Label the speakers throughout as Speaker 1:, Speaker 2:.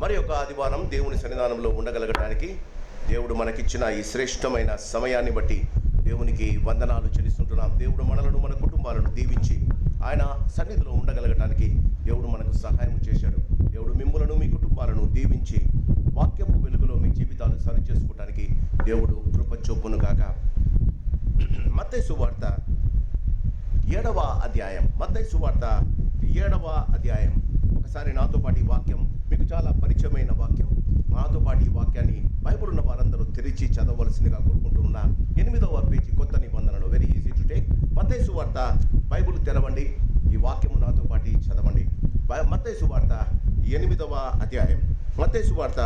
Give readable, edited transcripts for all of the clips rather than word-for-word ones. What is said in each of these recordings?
Speaker 1: మరి ఒక ఆదివారం దేవుని సన్నిధానంలో ఉండగలగడానికి దేవుడు మనకిచ్చిన ఈ శ్రేష్టమైన సమయాన్ని బట్టి దేవునికి వందనాలు చెల్లిస్తుంటున్నాం. దేవుడు మనలను, మన కుటుంబాలను దీవించి ఆయన సన్నిధిలో ఉండగలగటానికి దేవుడు మనకు సహాయం చేశాడు. దేవుడు మిమ్మలను, మీ కుటుంబాలను దీవించి వాక్యపు వెలుగులో మీ జీవితాలు సరి చేసుకోవడానికి దేవుడు కృప చూపును గాక. మత్తయి సువార్త 7వ అధ్యాయం. మత్తయి సువార్త 7వ అధ్యాయం. ఒకసారి నాతో పాటు ఈ వాక్యం, మీకు చాలా పరిచయమైన వాక్యం, నాతో పాటు ఈ వాక్యాన్ని బైబిల్ ఉన్న వారందరూ తెరిచి చదవలసిందిగా కోరుకుంటూ ఉన్నా. 8వ పేజీ, కొత్త నిబంధనలు. Very easy to take. మత్తయి సువార్త బైబిల్ తెరవండి, ఈ వాక్యము నాతో పాటు చదవండి. మత్తయి సువార్త 8వ అధ్యాయం. మత్తయి సువార్త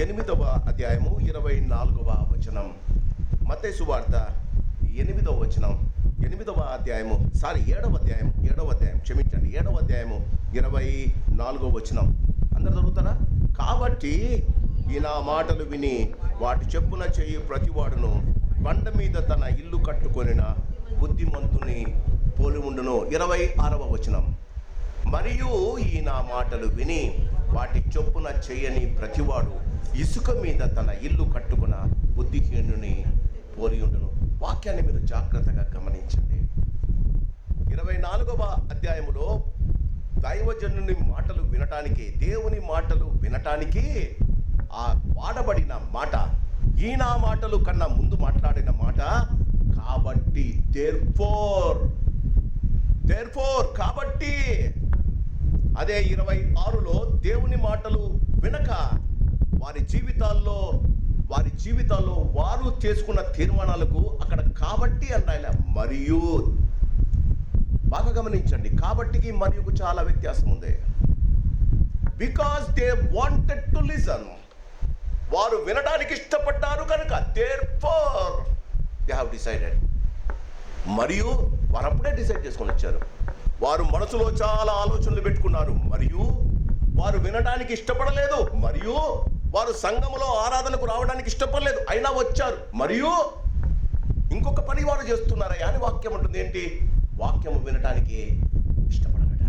Speaker 1: 8వ అధ్యాయము 24వ వచనం. మత్తయి సువార్త 8వ వచనం, 8వ అధ్యాయము, 7వ అధ్యాయం, క్షమించండి, 7వ అధ్యాయము 24వ వచనం. అందరు చదువుతారా? కాబట్టి ఈ నా మాటలు విని వాటి చెప్పున చేయు ప్రతివాడును బండ మీద తన ఇల్లు కట్టుకొనిన బుద్ధిమంతుని పోలి ఉండును. 26వ వచనం. మరియు ఈ నా మాటలు విని వాటి చొప్పున చేయని ప్రతివాడు ఇసుక మీద తన ఇల్లు కట్టుకున్న బుద్ధిహీనుని పోలి ఉండును. వాక్యాన్ని మీరు జాగ్రత్తగా గమనించండి. 24వ అధ్యాయములో దైవజనుని మాటలు వినటానికి, దేవుని మాటలు వినటానికి ఆ వాడబడిన మాట, ఈ నా మాటలు కన్నా ముందు మాట్లాడిన మాట కాబట్టి, దేర్ఫోర్ కాబట్టి. అదే 26లో దేవుని మాటలు వినక వారి జీవితాల్లో వారు చేసుకున్న తీర్మానాలకు అక్కడ కాబట్టి అన్నాయిలా. మరియు బాగా గమనించండి, కాబట్టికి మరియుకు చాలా వ్యత్యాసం ఉంది. Because they wanted to listen, వారు వినడానికి ఇష్టపడ్డారు కనుక, దేర్ఫోర్ దే హావ్ డిసైడెడ్. మరియు వారు అప్పుడే డిసైడ్ చేసుకొని వచ్చారు. వారు మనసులో చాలా ఆలోచనలు పెట్టుకున్నారు. మరియు వారు వినడానికి ఇష్టపడలేదు. మరియు వారు సంఘములో ఆరాధనకు రావడానికి ఇష్టపడలేదు, అయినా వచ్చారు. మరియు ఇంకొక పని వారు చేస్తున్నారయ్యా అని వాక్యం ఉంటుంది. ఏంటి? వాక్యము వినటానికి ఇష్టపడగట.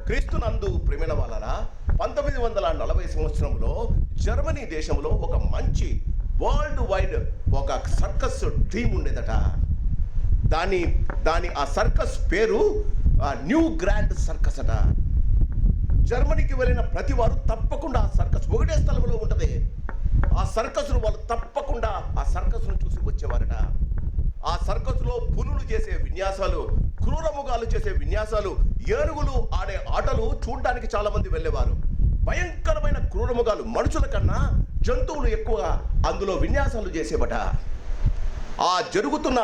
Speaker 1: క్రీస్తునందు ప్రేమైన వాళ్ళరా, 1940 సంవత్సరంలో జర్మనీ దేశంలో ఒక మంచి వరల్డ్ వైడ్ ఒక సర్కస్ టీమ్ ఉండేదట. దాని ఆ సర్కస్ పేరు న్యూ గ్రాండ్ సర్కస్ అట. జర్మనీకి వెళ్ళిన ప్రతి వారు తప్పకుండా ఆ సర్కస్ ఒకటే స్థలంలో ఉంటుంది. ఆ సర్కస్ను వాళ్ళు తప్పకుండా ఆ సర్కస్ను చూసి వచ్చేవారట. ఆ సర్కస్లో పులులు చేసే విన్యాసాలు, క్రూరముగాలు చేసే విన్యాసాలు, ఏనుగులు ఆడే ఆటలు చూడడానికి చాలా మంది వెళ్ళేవారు. భయంకరమైన క్రూరముగాలు, మనుషుల కన్నా జంతువులు ఎక్కువ అందులో విన్యాసాలు చేసేవట. ఆ జరుగుతున్న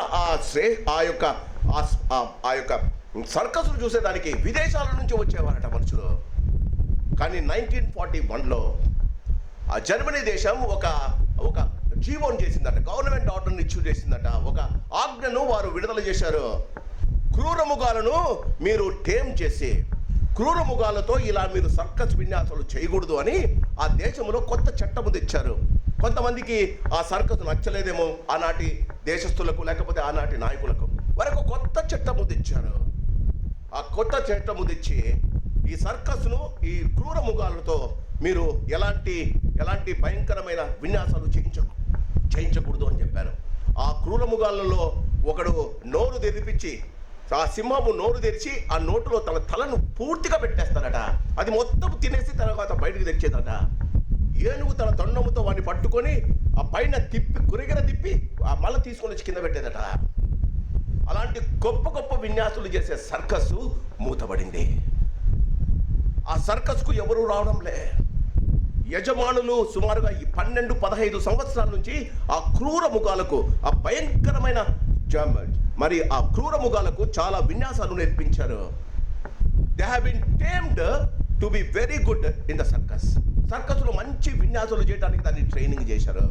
Speaker 1: ఆ యొక్క సర్కస్ను చూసేదానికి విదేశాల నుంచి వచ్చేవారట మనుషులు. కానీ 1941లో ఆ జర్మనీ దేశం ఒక జీవోని చేసిందట, గవర్నమెంట్ ఆర్డర్ని ఇష్యూ చేసిందట. ఒక ఆజ్ఞను వారు విడుదల చేశారు. క్రూరముగాలను మీరు టేమ్ చేసి, క్రూరముగాలతో ఇలా మీరు సర్కస్ విన్యాసాలు చేయకూడదు అని ఆ దేశంలో కొత్త చట్టము తెచ్చారు. కొంతమందికి ఆ సర్కస్ నచ్చలేదేమో ఆనాటి దేశస్థులకు, లేకపోతే ఆనాటి నాయకులకు. వారికి కొత్త చట్టము తెచ్చారు. ఆ కొత్త చట్టము తెచ్చి ఈ సర్కస్ను, ఈ క్రూరముగాలతో మీరు ఎలాంటి భయంకరమైన విన్యాసాలు చేయించకూడదు అని చెప్పారు. ఆ క్రూరముగాలలో ఒకడు నోరు తెరిపించి, ఆ సింహము నోరు తెరిచి ఆ నోటులో తన తలను పూర్తిగా పెట్టేస్తాడట. అది మొత్తం తినేసి తర్వాత బయటకు తెచ్చేదట. ఏనుగు తన తొండముతో వాడిని పట్టుకొని ఆ పైన తిప్పి మళ్ళీ తీసుకొని వచ్చి కింద పెట్టేదట. అలాంటి గొప్ప విన్యాసాలు చేసే సర్కస్సు మూతబడింది. ఆ సర్కస్కు ఎవరు రావడంలే. యజమానులు సుమారుగా ఈ 12-15 సంవత్సరాల నుంచి ఆ క్రూరముగాలకు, ఆ భయంకరమైన ఆ క్రూరముగాలకు చాలా విన్యాసాలు నేర్పించారు. They have been tamed to be very good in the circus. సర్కస్లో మంచి విన్యాసాలు చేయడానికి దాన్ని ట్రైనింగ్ చేశారు.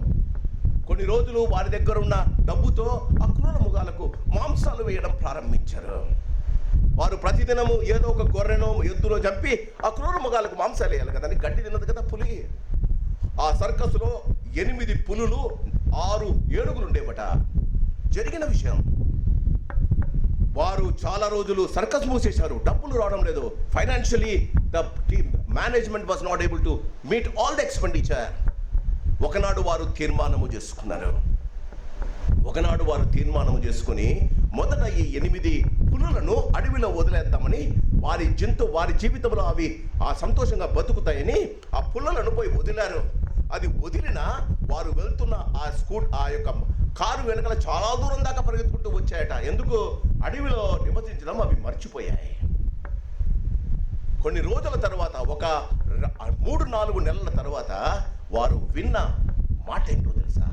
Speaker 1: కొన్ని రోజులు వారి దగ్గర ఉన్న డబ్బుతో ఆ క్రూరముగాలకు మాంసాలు వేయడం ప్రారంభించారు. వారు ప్రతిదినము ఏదో ఒక గొర్రెనో ఎద్దునో చంపి ఆ క్రూరముగాలకు మాంసాలు వేయాలి కదా, గడ్డి తిన్నది కదా పులి. ఆ సర్కస్లో 8 పులులు, 6 ఏనుగులు ఉండేవట. జరిగిన విషయం, వారు చాలా రోజులు సర్కస్ మూసేశారు. డబ్బులు రావడం లేదు. Financially the management was not able to meet all the expenditure. ఒకనాడు వారు తీర్మానము చేసుకుని మొదట ఈ 8 పులులను అడవిలో వదిలేద్దామని, వారి జీవితంలో అవి ఆ సంతోషంగా బతుకుతాయని ఆ పుల్లలను పోయి వదిలారు. అది వదిలిన వారు వెళ్తున్న ఆ యొక్క కారు వెనకాల చాలా దూరం దాకా పరిగెత్తుకుంటూ వచ్చాయట. ఎందుకు? అడవిలో నివసించడం అవి మర్చిపోయాయి. కొన్ని రోజుల తర్వాత, ఒక 3-4 నెలల తర్వాత వారు విన్న మాట ఏంటో తెలుసా?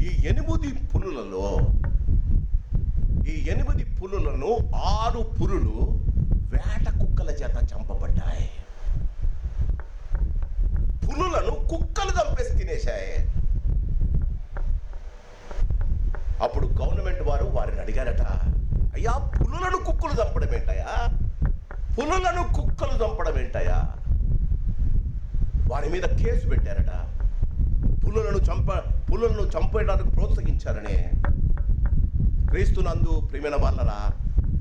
Speaker 1: ఈ 8 పులులను 6 పులులు వేట కుక్కల చేత చంపబడ్డాయి. పులులను కుక్కలు చంపేసి తినేశాయి. అప్పుడు గవర్నమెంట్ వారు వారిని అడిగారట, అయ్యా, పులులను కుక్కలు చంపడం ఏంటయ్యా? వారి మీద కేసు పెట్టారట. పులులను చంపేయడానికి ప్రోత్సహించారని. క్రీస్తునందు ప్రియమైన వాళ్ళరా,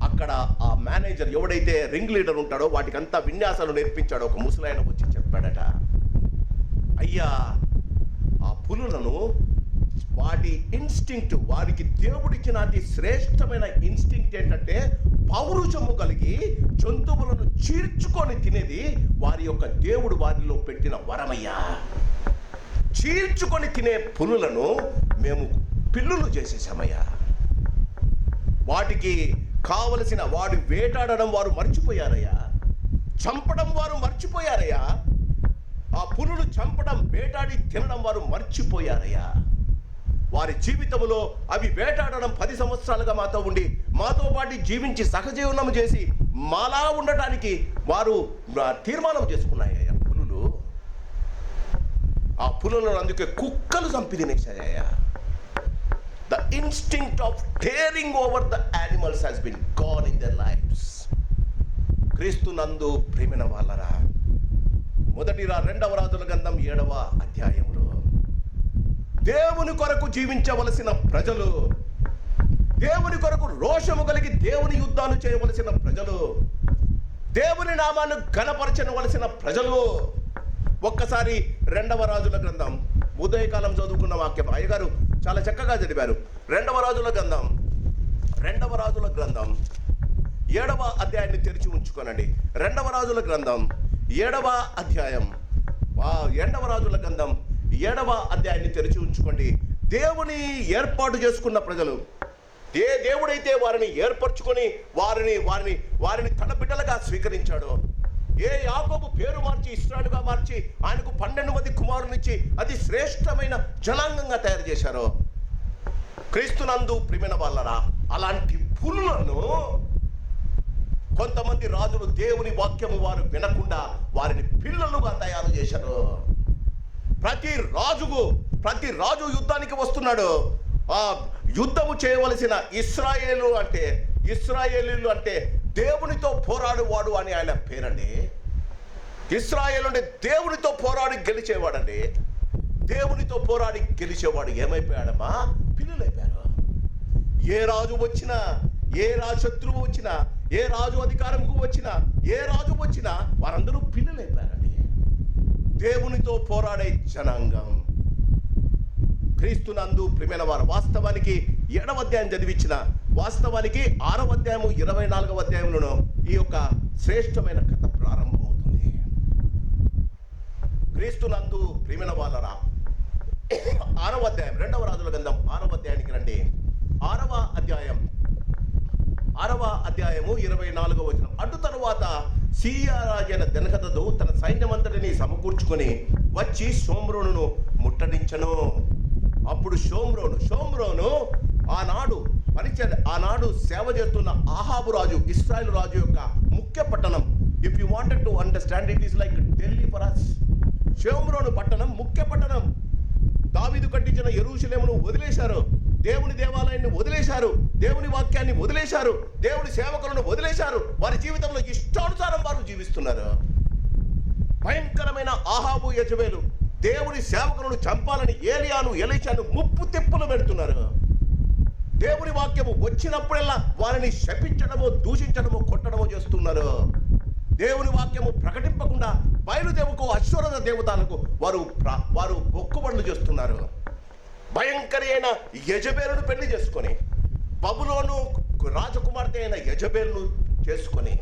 Speaker 1: అక్కడ ఆ మేనేజర్ ఎవడైతే రింగ్ లీడర్ ఉంటాడో వాటికంతా విన్యాసాలు నేర్పించాడో ఒక ముసలాయన వచ్చి చెప్పాడట, అయ్యా, ఆ పులులను వాటి ఇన్స్టింక్ట్, వారికి దేవుడిచ్చిన అతి శ్రేష్టమైన ఇన్స్టింక్ట్ ఏంటంటే పౌరుషము కలిగి జంతువులను చీల్చుకొని తినేది వారి యొక్క దేవుడు వారిలో పెట్టిన వరమయ్యా. చీల్చుకొని తినే పులులను మేము పిల్లులు చేసేసామయ్యా. వాటికి కావలసిన వాడు వేటాడడం వారు మర్చిపోయారయ్యా. చంపడం వారు మర్చిపోయారయ్యా. ఆ పులులు చంపడం, వేటాడి తినడం వారు మర్చిపోయారయ్యా. వారి జీవితంలో అవి వేటాడడం 10 సంవత్సరాలుగా మాతో ఉండి మాతో పాటు జీవించి సహజీవనం చేసి మాలా ఉండటానికి వారు తీర్మానం చేసుకున్నాయ్యా. ఆ పులులను అందుకే కుక్కలు చంపి తినేశాయ్యా. The instinct of tearing over the animals has been gone in their lives. క్రీస్తునందు ప్రియమైన వాళ్ళరా, 2 రాజుల గ్రంథం 7వ అధ్యాయంలో దేవుని కొరకు జీవించవలసిన ప్రజలు, దేవుని కొరకు రోషము కలిగి దేవుని యుద్ధాలు చేయవలసిన ప్రజలు, దేవుని నామాన్ని ఘనపరచవలసిన ప్రజలు. ఒక్కసారి 2వ రాజుల గ్రంథం, ఉదయకాలం చదువుకున్న వాక్యం అయ్యగారు చాలా చక్కగా చదివారు. 2వ రాజుల గ్రంథం 7వ అధ్యాయాన్ని తెరిచి ఉంచుకోనండి. 2వ రాజుల గ్రంథం 7వ అధ్యాయం, 2వ రాజుల గ్రంథం 7వ అధ్యాయాన్ని తెరిచి ఉంచుకోండి. దేవుని ఏర్పాటు చేసుకున్న ప్రజలు, దేవుడైతే వారిని ఏర్పరచుకొని వారిని తన బిడ్డలుగా స్వీకరించాడు. యాకోబు పేరు మార్చి ఇశ్రాయేలుగా మార్చి ఆయనకు 12 మంది కుమారునిచ్చి అది శ్రేష్టమైన జనాంగంగా తయారు చేశారు. క్రీస్తునందు ప్రియమైన వాళ్ళరా, అలాంటి పులులను కొంతమంది రాజులు దేవుని వాక్యము వారు వినకుండా వారిని పిల్లలుగా తయారు చేశారు. ప్రతి రాజు యుద్ధానికి వస్తున్నాడు. ఆ యుద్ధము చేయవలసిన ఇశ్రాయేలు అంటే దేవునితో పోరాడువాడు అని ఆయన పేరండి. ఇశ్రాయేలు అంటే దేవునితో పోరాడి గెలిచేవాడండి. దేవునితో పోరాడి గెలిచేవాడు ఏమైపోయాడమ్మా? పిల్లలైపోయారు. ఏ రాజు వచ్చినా, ఏ రాజు శత్రువు వచ్చినా, ఏ రాజు అధికారంకు వచ్చినా, ఏ రాజు వచ్చినా వారందరూ పిల్లలైపోయారండి. దేవునితో పోరాడే జనాంగం. క్రీస్తునందు ప్రియమైన వారు, వాస్తవానికి 7వ అధ్యాయం చదివించిన వాస్తవానికి 6వ అధ్యాయము 24వ అధ్యాయంలోనూ ఈ యొక్క శ్రేష్టమైన కథ ప్రారంభమవుతుంది. క్రీస్తునందు ప్రియమైన వాళ్ళరా, 6వ అధ్యాయం 2వ రాజుల గ్రంథం 6వ అధ్యాయానికి రండి. 6వ అధ్యాయము 24వ వచనం. అటు తరువాత సిరియా రాజైన బెన్హదదు తన సైన్యమంతటిని సమకూర్చుకొని వచ్చి షోమ్రోనును ముట్టడించను. అప్పుడు షోమ్రోను ఆనాడు సేవ చేస్తున్న ఆహాబు రాజు, ఇశ్రాయేలు రాజు యొక్క ముఖ్య పట్టణం. If you wanted to understand, it is like Delhi for us. షోమ్రోను పట్టణం ముఖ్య పట్టణం. దావీదు కట్టించిన యెరూషలేమును వదిలేశారు, దేవుని దేవాలయాన్ని వదిలేశారు, దేవుని వాక్యాన్ని వదిలేశారు, దేవుని సేవకులను వదిలేశారు. వారి జీవితంలో ఇష్టానుసారం వారు జీవిస్తున్నారు. భయంకరమైన ఆహాబు యెజబెలు దేవుని సేవకులను చంపాలని ఏలియాను ఎలీషాను ముప్పు తిప్పులు పెడుతున్నారు. దేవుని వాక్యము వచ్చినప్పుడల్లా వారిని శపించడమో, దూషించడమో, కొట్టడమో చేస్తున్నారు. దేవుని వాక్యము ప్రకటింపకుండా బయలుదేవుకు అశ్వరథ దేవతలకు వారు మొక్కుబడులు చేస్తున్నారు. భయంకరైన యెజబేలును పెళ్లి చేసుకొని, బబులోను రాజకుమార్తె అయిన యెజబేలును చేసుకొని,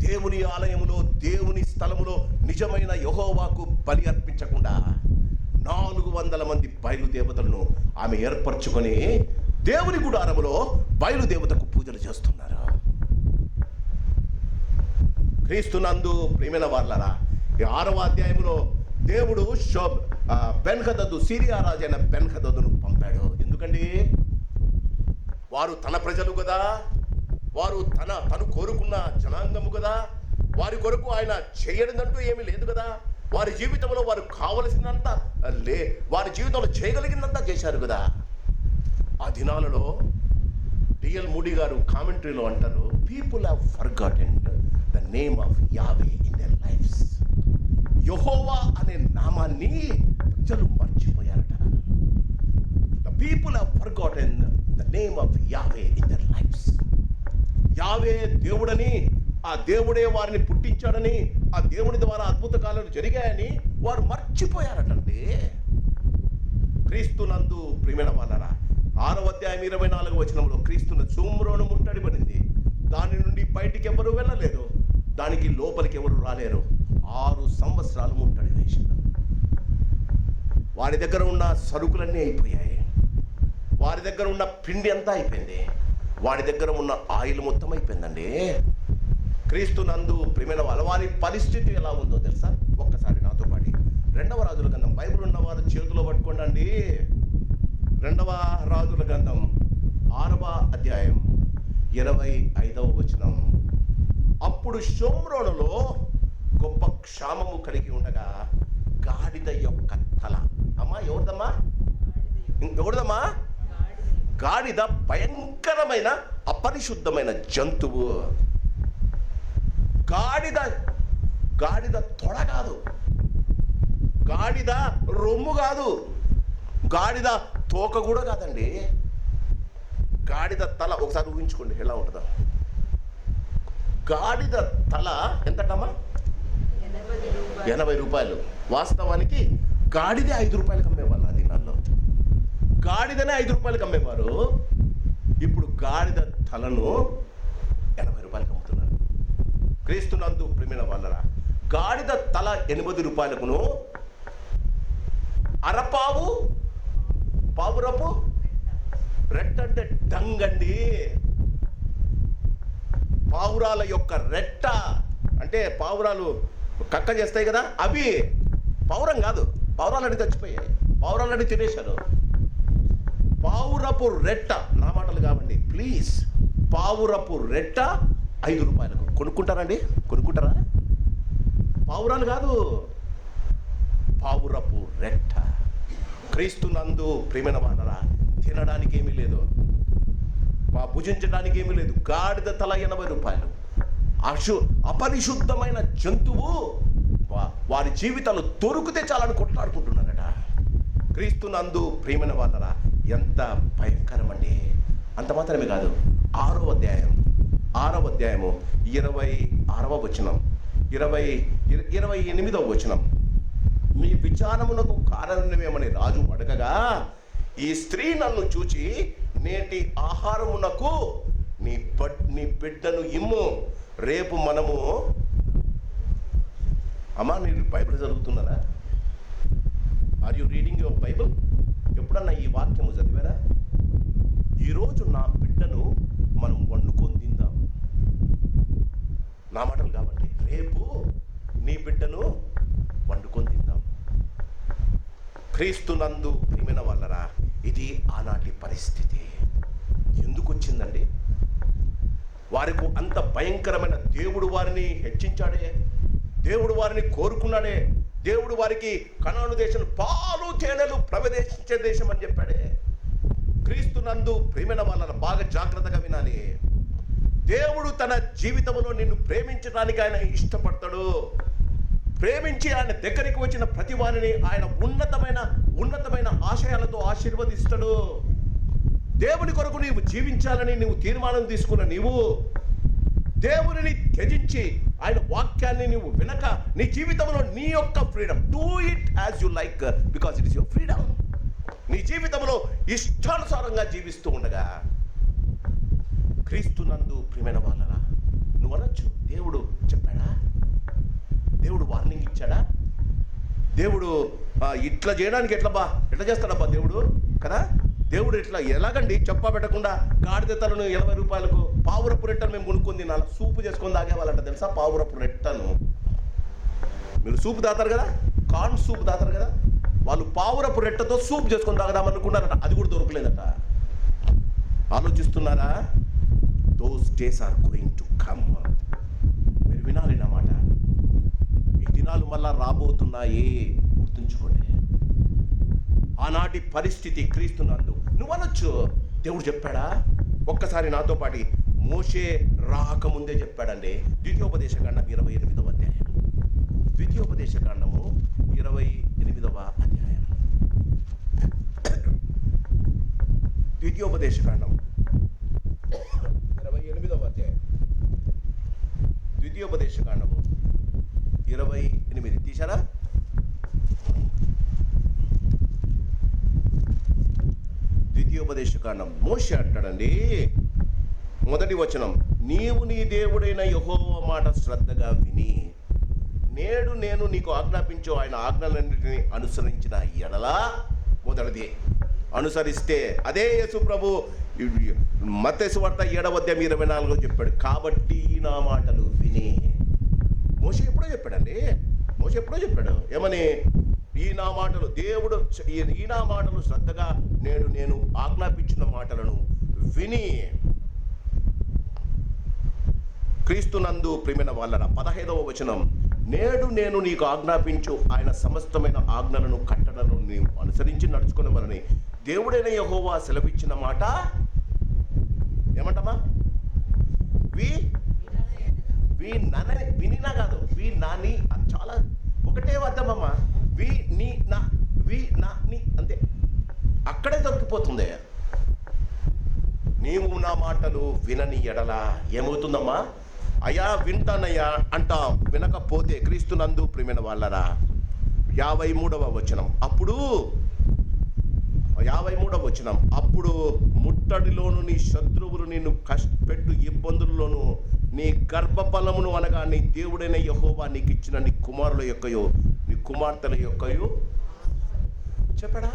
Speaker 1: దేవుని ఆలయములో, దేవుని స్థలములో నిజమైన యెహోవాకు బలి అర్పించకుండా 400 మంది బయలుదేవతలను ఆమె ఏర్పరచుకొని దేవుని గుడారములో బయలుదేవతకు పూజలు చేస్తున్నారు. క్రీస్తునందు ప్రియమైన వాళ్ళరా, ఈ 6వ అధ్యాయంలో దేవుడు బెన్హదదు, సిరియా రాజైన బెన్హదదును పంపాడు. ఎందుకండి? వారు తన ప్రజలు కదా, వారు తను కోరుకున్న జనాంగము కదా, వారి కొరకు ఆయన చేయనిదంటూ ఏమీ లేదు కదా. వారి జీవితంలో వారు కావలసినంత వారి జీవితంలో చేయగలిగినంత చేశారు కదా. ఆ దినాలలో డిఎల్ మూడీ గారు కామెంటరీలో అంటారు, people have forgotten the name of Yahweh in their lives. యెహోవా అనే నామాన్ని ప్రజలు మర్చిపోయారట. The people have forgotten the name of Yahweh in their lives. Yahweh దేవుడని, ఆ దేవుడే వారిని పుట్టించాడని, ఆ దేవుని ద్వారా అద్భుత కార్యాలు జరిగాయని వారు మర్చిపోయారటండి. క్రీస్తునందు ప్రియమైన వాళ్ళరా, 6వ అధ్యాయం 24వ వచనంలో క్రీస్తును షోమ్రోను ముట్టడిపడింది. దాని నుండి బయటికి ఎవరు వెళ్ళలేదు, దానికి లోపలికి ఎవరు రాలేరు. 6 సంవత్సరాలు ముట్టడి వేసింది. వారి దగ్గర ఉన్న సరుకులన్నీ అయిపోయాయి, వారి దగ్గర ఉన్న పిండి అంతా అయిపోయింది, వాడి దగ్గర ఉన్న ఆయిల్ మొత్తం అయిపోయిందండి. క్రీస్తునందు ప్రియమైన వాళ్ళ వారి పరిస్థితి ఎలా ఉందో తెలుసా? ఒక్కసారి నాతో పాటు 2వ రాజుల గ్రంథం, బైబిల్ ఉన్నవారు చేతిలో పట్టుకోండి. 2వ రాజుల గ్రంథం 6వ అధ్యాయం 25వ వచనం. అప్పుడు షోమ్రోనులో గొప్ప క్షామము కలిగి ఉండగా గాడిద యొక్క తల, ఎవరిదమ్మా? గాడిద భయంకరమైన అపరిశుద్ధమైన జంతువు. గాడిద తొడ కాదు, గాడిద రొమ్ము కాదు, గాడిద తోక కూడా కాదండి. గాడిద తల ఒకసారి ఊహించుకోండి ఎలా ఉంటుందో. గాడిద తల ఎంతటమ్మా? 80 రూపాయలు. వాస్తవానికి గాడిదే 5 రూపాయలకు అమ్మేవాళ్ళు ఆ దినాల్లో. గాడిదనే 5 రూపాయలకు అమ్మేవారు. ఇప్పుడు గాడిద తలను 80 రూపాయలకు అమ్ముతున్నారు. క్రీస్తునందు ప్రియమైన వాళ్ళరా, గాడిద తల 80 రూపాయలకును పావురపు రెట్ట అంటే డంగండి. పావురాల యొక్క రెట్ట అంటే పావురాలు కక్క చేస్తాయి కదా, అవి పావురం కాదు. పావురాలని చచ్చిపోయాయి, పావురాలని తినేశారు. పావురపు రెట్ట, నా మాటలు కావండి ప్లీజ్. పావురపు రెట్ట 5 రూపాయలకు. కొనుక్కుంటారా? పావురాలు కాదు, పావురపు రెట్ట. క్రీస్తునందు ప్రియమైన వాళ్ళరా, తినడానికి ఏమీ లేదు, భుజించడానికి ఏమీ లేదు. గాడిద తల 80 రూపాయలు. అపరిశుద్ధమైన జంతువు వారి జీవితాలు దొరికితే చాలని కొట్లాడుకుంటున్నారట. క్రీస్తునందు ప్రియమైన వాళ్ళరా, ఎంత భయంకరం అండి. అంత మాత్రమే కాదు, 6వ అధ్యాయము 26వ వచనం, 28వ వచనం. మీ విచారమునకు కారణమేమని రాజు అడగగా, ఈ స్త్రీ నన్ను చూచి నేటి ఆహారమునకు నీ బిడ్డను ఇమ్ము, రేపు మనము. అమ్మా, మీరు బైబిల్ చదువుతున్నారా? Are you reading your Bible? ఎప్పుడన్నా ఈ వాక్యము చదివారా? ఈరోజు నా బిడ్డను మనం వండుకొని తిందాం. నా మాటలు కాబట్టి, రేపు నీ బిడ్డను వండుకొని తిందాం. క్రీస్తునందు ప్రియమైన వాళ్ళరా, ఇది ఆనాటి పరిస్థితి. ఎందుకు వచ్చిందండి? వారికి అంత భయంకరమైన, దేవుడు వారిని హెచ్చించాడే, దేవుడు వారిని కోరుకున్నాడే, దేవుడు వారికి కనాను దేశం పాలు తేనెలు ప్రవేశించే దేశం అని చెప్పాడే. క్రీస్తునందు ప్రియమైన వాళ్ళ బాగా జాగ్రత్తగా వినాలి. దేవుడు తన జీవితంలో నిన్ను ప్రేమించడానికి ఆయన ఇష్టపడతాడు. ప్రేమించి ఆయన దగ్గరికి వచ్చిన ప్రతి వారిని ఆయన ఉన్నతమైన ఆశయాలతో ఆశీర్వదిస్తాడు. దేవుని కొరకు నీవు జీవించాలని నీవు తీర్మానం తీసుకున్న నీవు దేవునిని త్యజించి ఆయన వాక్యాన్ని నువ్వు వినక నీ జీవితంలో నీ యొక్క freedom, do it as you like, because it is your freedom. నీ జీవితంలో ఇష్టానుసారంగా జీవిస్తూ ఉండగా క్రీస్తునందు ప్రియమైన వాళ్ళరా నువ్వు అనొచ్చు, దేవుడు చెప్పాడా, దేవుడు వార్నింగ్ ఇచ్చాడా, దేవుడు ఇట్లా చేయడానికి ఎట్లా చేస్తాడబ్బా దేవుడు కదా, దేవుడు ఇట్లా ఎలాగండి చెప్పా పెట్టకుండా గాడిద తలను 20 రూపాయలకు పావురపు రెట్టను మేము కొనుక్కొని తినాలి, సూపు చేసుకొని తాగేవాళ్ళంట తెలుసా. పావురపు రెట్టను మీరు సూపు తాతారు కదా, కార్న్ సూప్ తాతారు కదా, వాళ్ళు పావురపు రెట్టతో సూప్ చేసుకొని తాగదామనుకున్నారట, అది కూడా దొరకలేదట. ఆలోచిస్తున్నారా? Those days are going to come. మీరు వినాలి నా మాట. ఈ దినాలు మళ్ళా రాబోతున్నాయి, గుర్తుంచుకోండి. ఆనాటి పరిస్థితి క్రీస్తునందు నువ్వు అనొచ్చు, దేవుడు చెప్పాడా? ఒక్కసారి నాతో పాటి మోషే రాకముందే చెప్పాడండి. ద్వితీయోపదేశకాండం 28వ అధ్యాయం. ద్వితీయోపదేశకాండము 28వ అధ్యాయం. ద్వితీయోపదేశకాండం 28వ అధ్యాయం. ద్వితీయోపదేశకాండము 28 తీశారా? ద్వితీయోపదేశకాండం మోషే అంటాడండి, మొదటి వచనం, నీవు నీ దేవుడైన యెహోవా మాట శ్రద్ధగా విని నేడు నేను నీకు ఆజ్ఞాపించు ఆయన ఆజ్ఞలన్నింటినీ అనుసరించిన ఎడలా, మొదటిది అనుసరిస్తే, అదే యేసు ప్రభు మత్తయి సువార్త 7వ అధ్యాయం 24లో చెప్పాడు, కాబట్టి నా మాటలు విని. మోషే ఎప్పుడో చెప్పాడండి, మోషే ఎప్పుడో చెప్పాడు ఏమని, ఈ నా మాటలు దేవుడు ఈ నా మాటలు శ్రద్ధగా నేను ఆజ్ఞాపించిన మాటలను విని. క్రీస్తునందు ప్రియమైన వాళ్ళరా 15వ వచనం, నేడు నేను నీకు ఆజ్ఞాపించు ఆయన సమస్తమైన ఆజ్ఞలను కట్టడలను నీవు అనుసరించి నడుచుకునేవలని దేవుడైన యెహోవా సెలవిచ్చిన మాట ఏమంటామా? వినినా కాదు, నాని, చాలా ఒకటే అర్థమమ్మా. నీ అంతే, అక్కడే దొరికిపోతుంది. నీవు నా మాటలు వినని ఎడల ఏమవుతుందమ్మా? అయ్యా వింటానయ్యా అంటాం, వినకపోతే క్రీస్తునందు ప్రియమైన వాళ్ళరా 53వ వచనం, అప్పుడు 53వ వచనం, అప్పుడు ముట్టడిలోను నీ శత్రువులు నిన్ను కష్టపెట్టు ఇబ్బందుల్లోనూ నీ గర్భఫలమును అనగా నీ దేవుడైన యెహోవా నీకు ఇచ్చిన నీ కుమారుల యొక్కయో నీ కుమార్తెల యొక్కయో చెప్పాడా?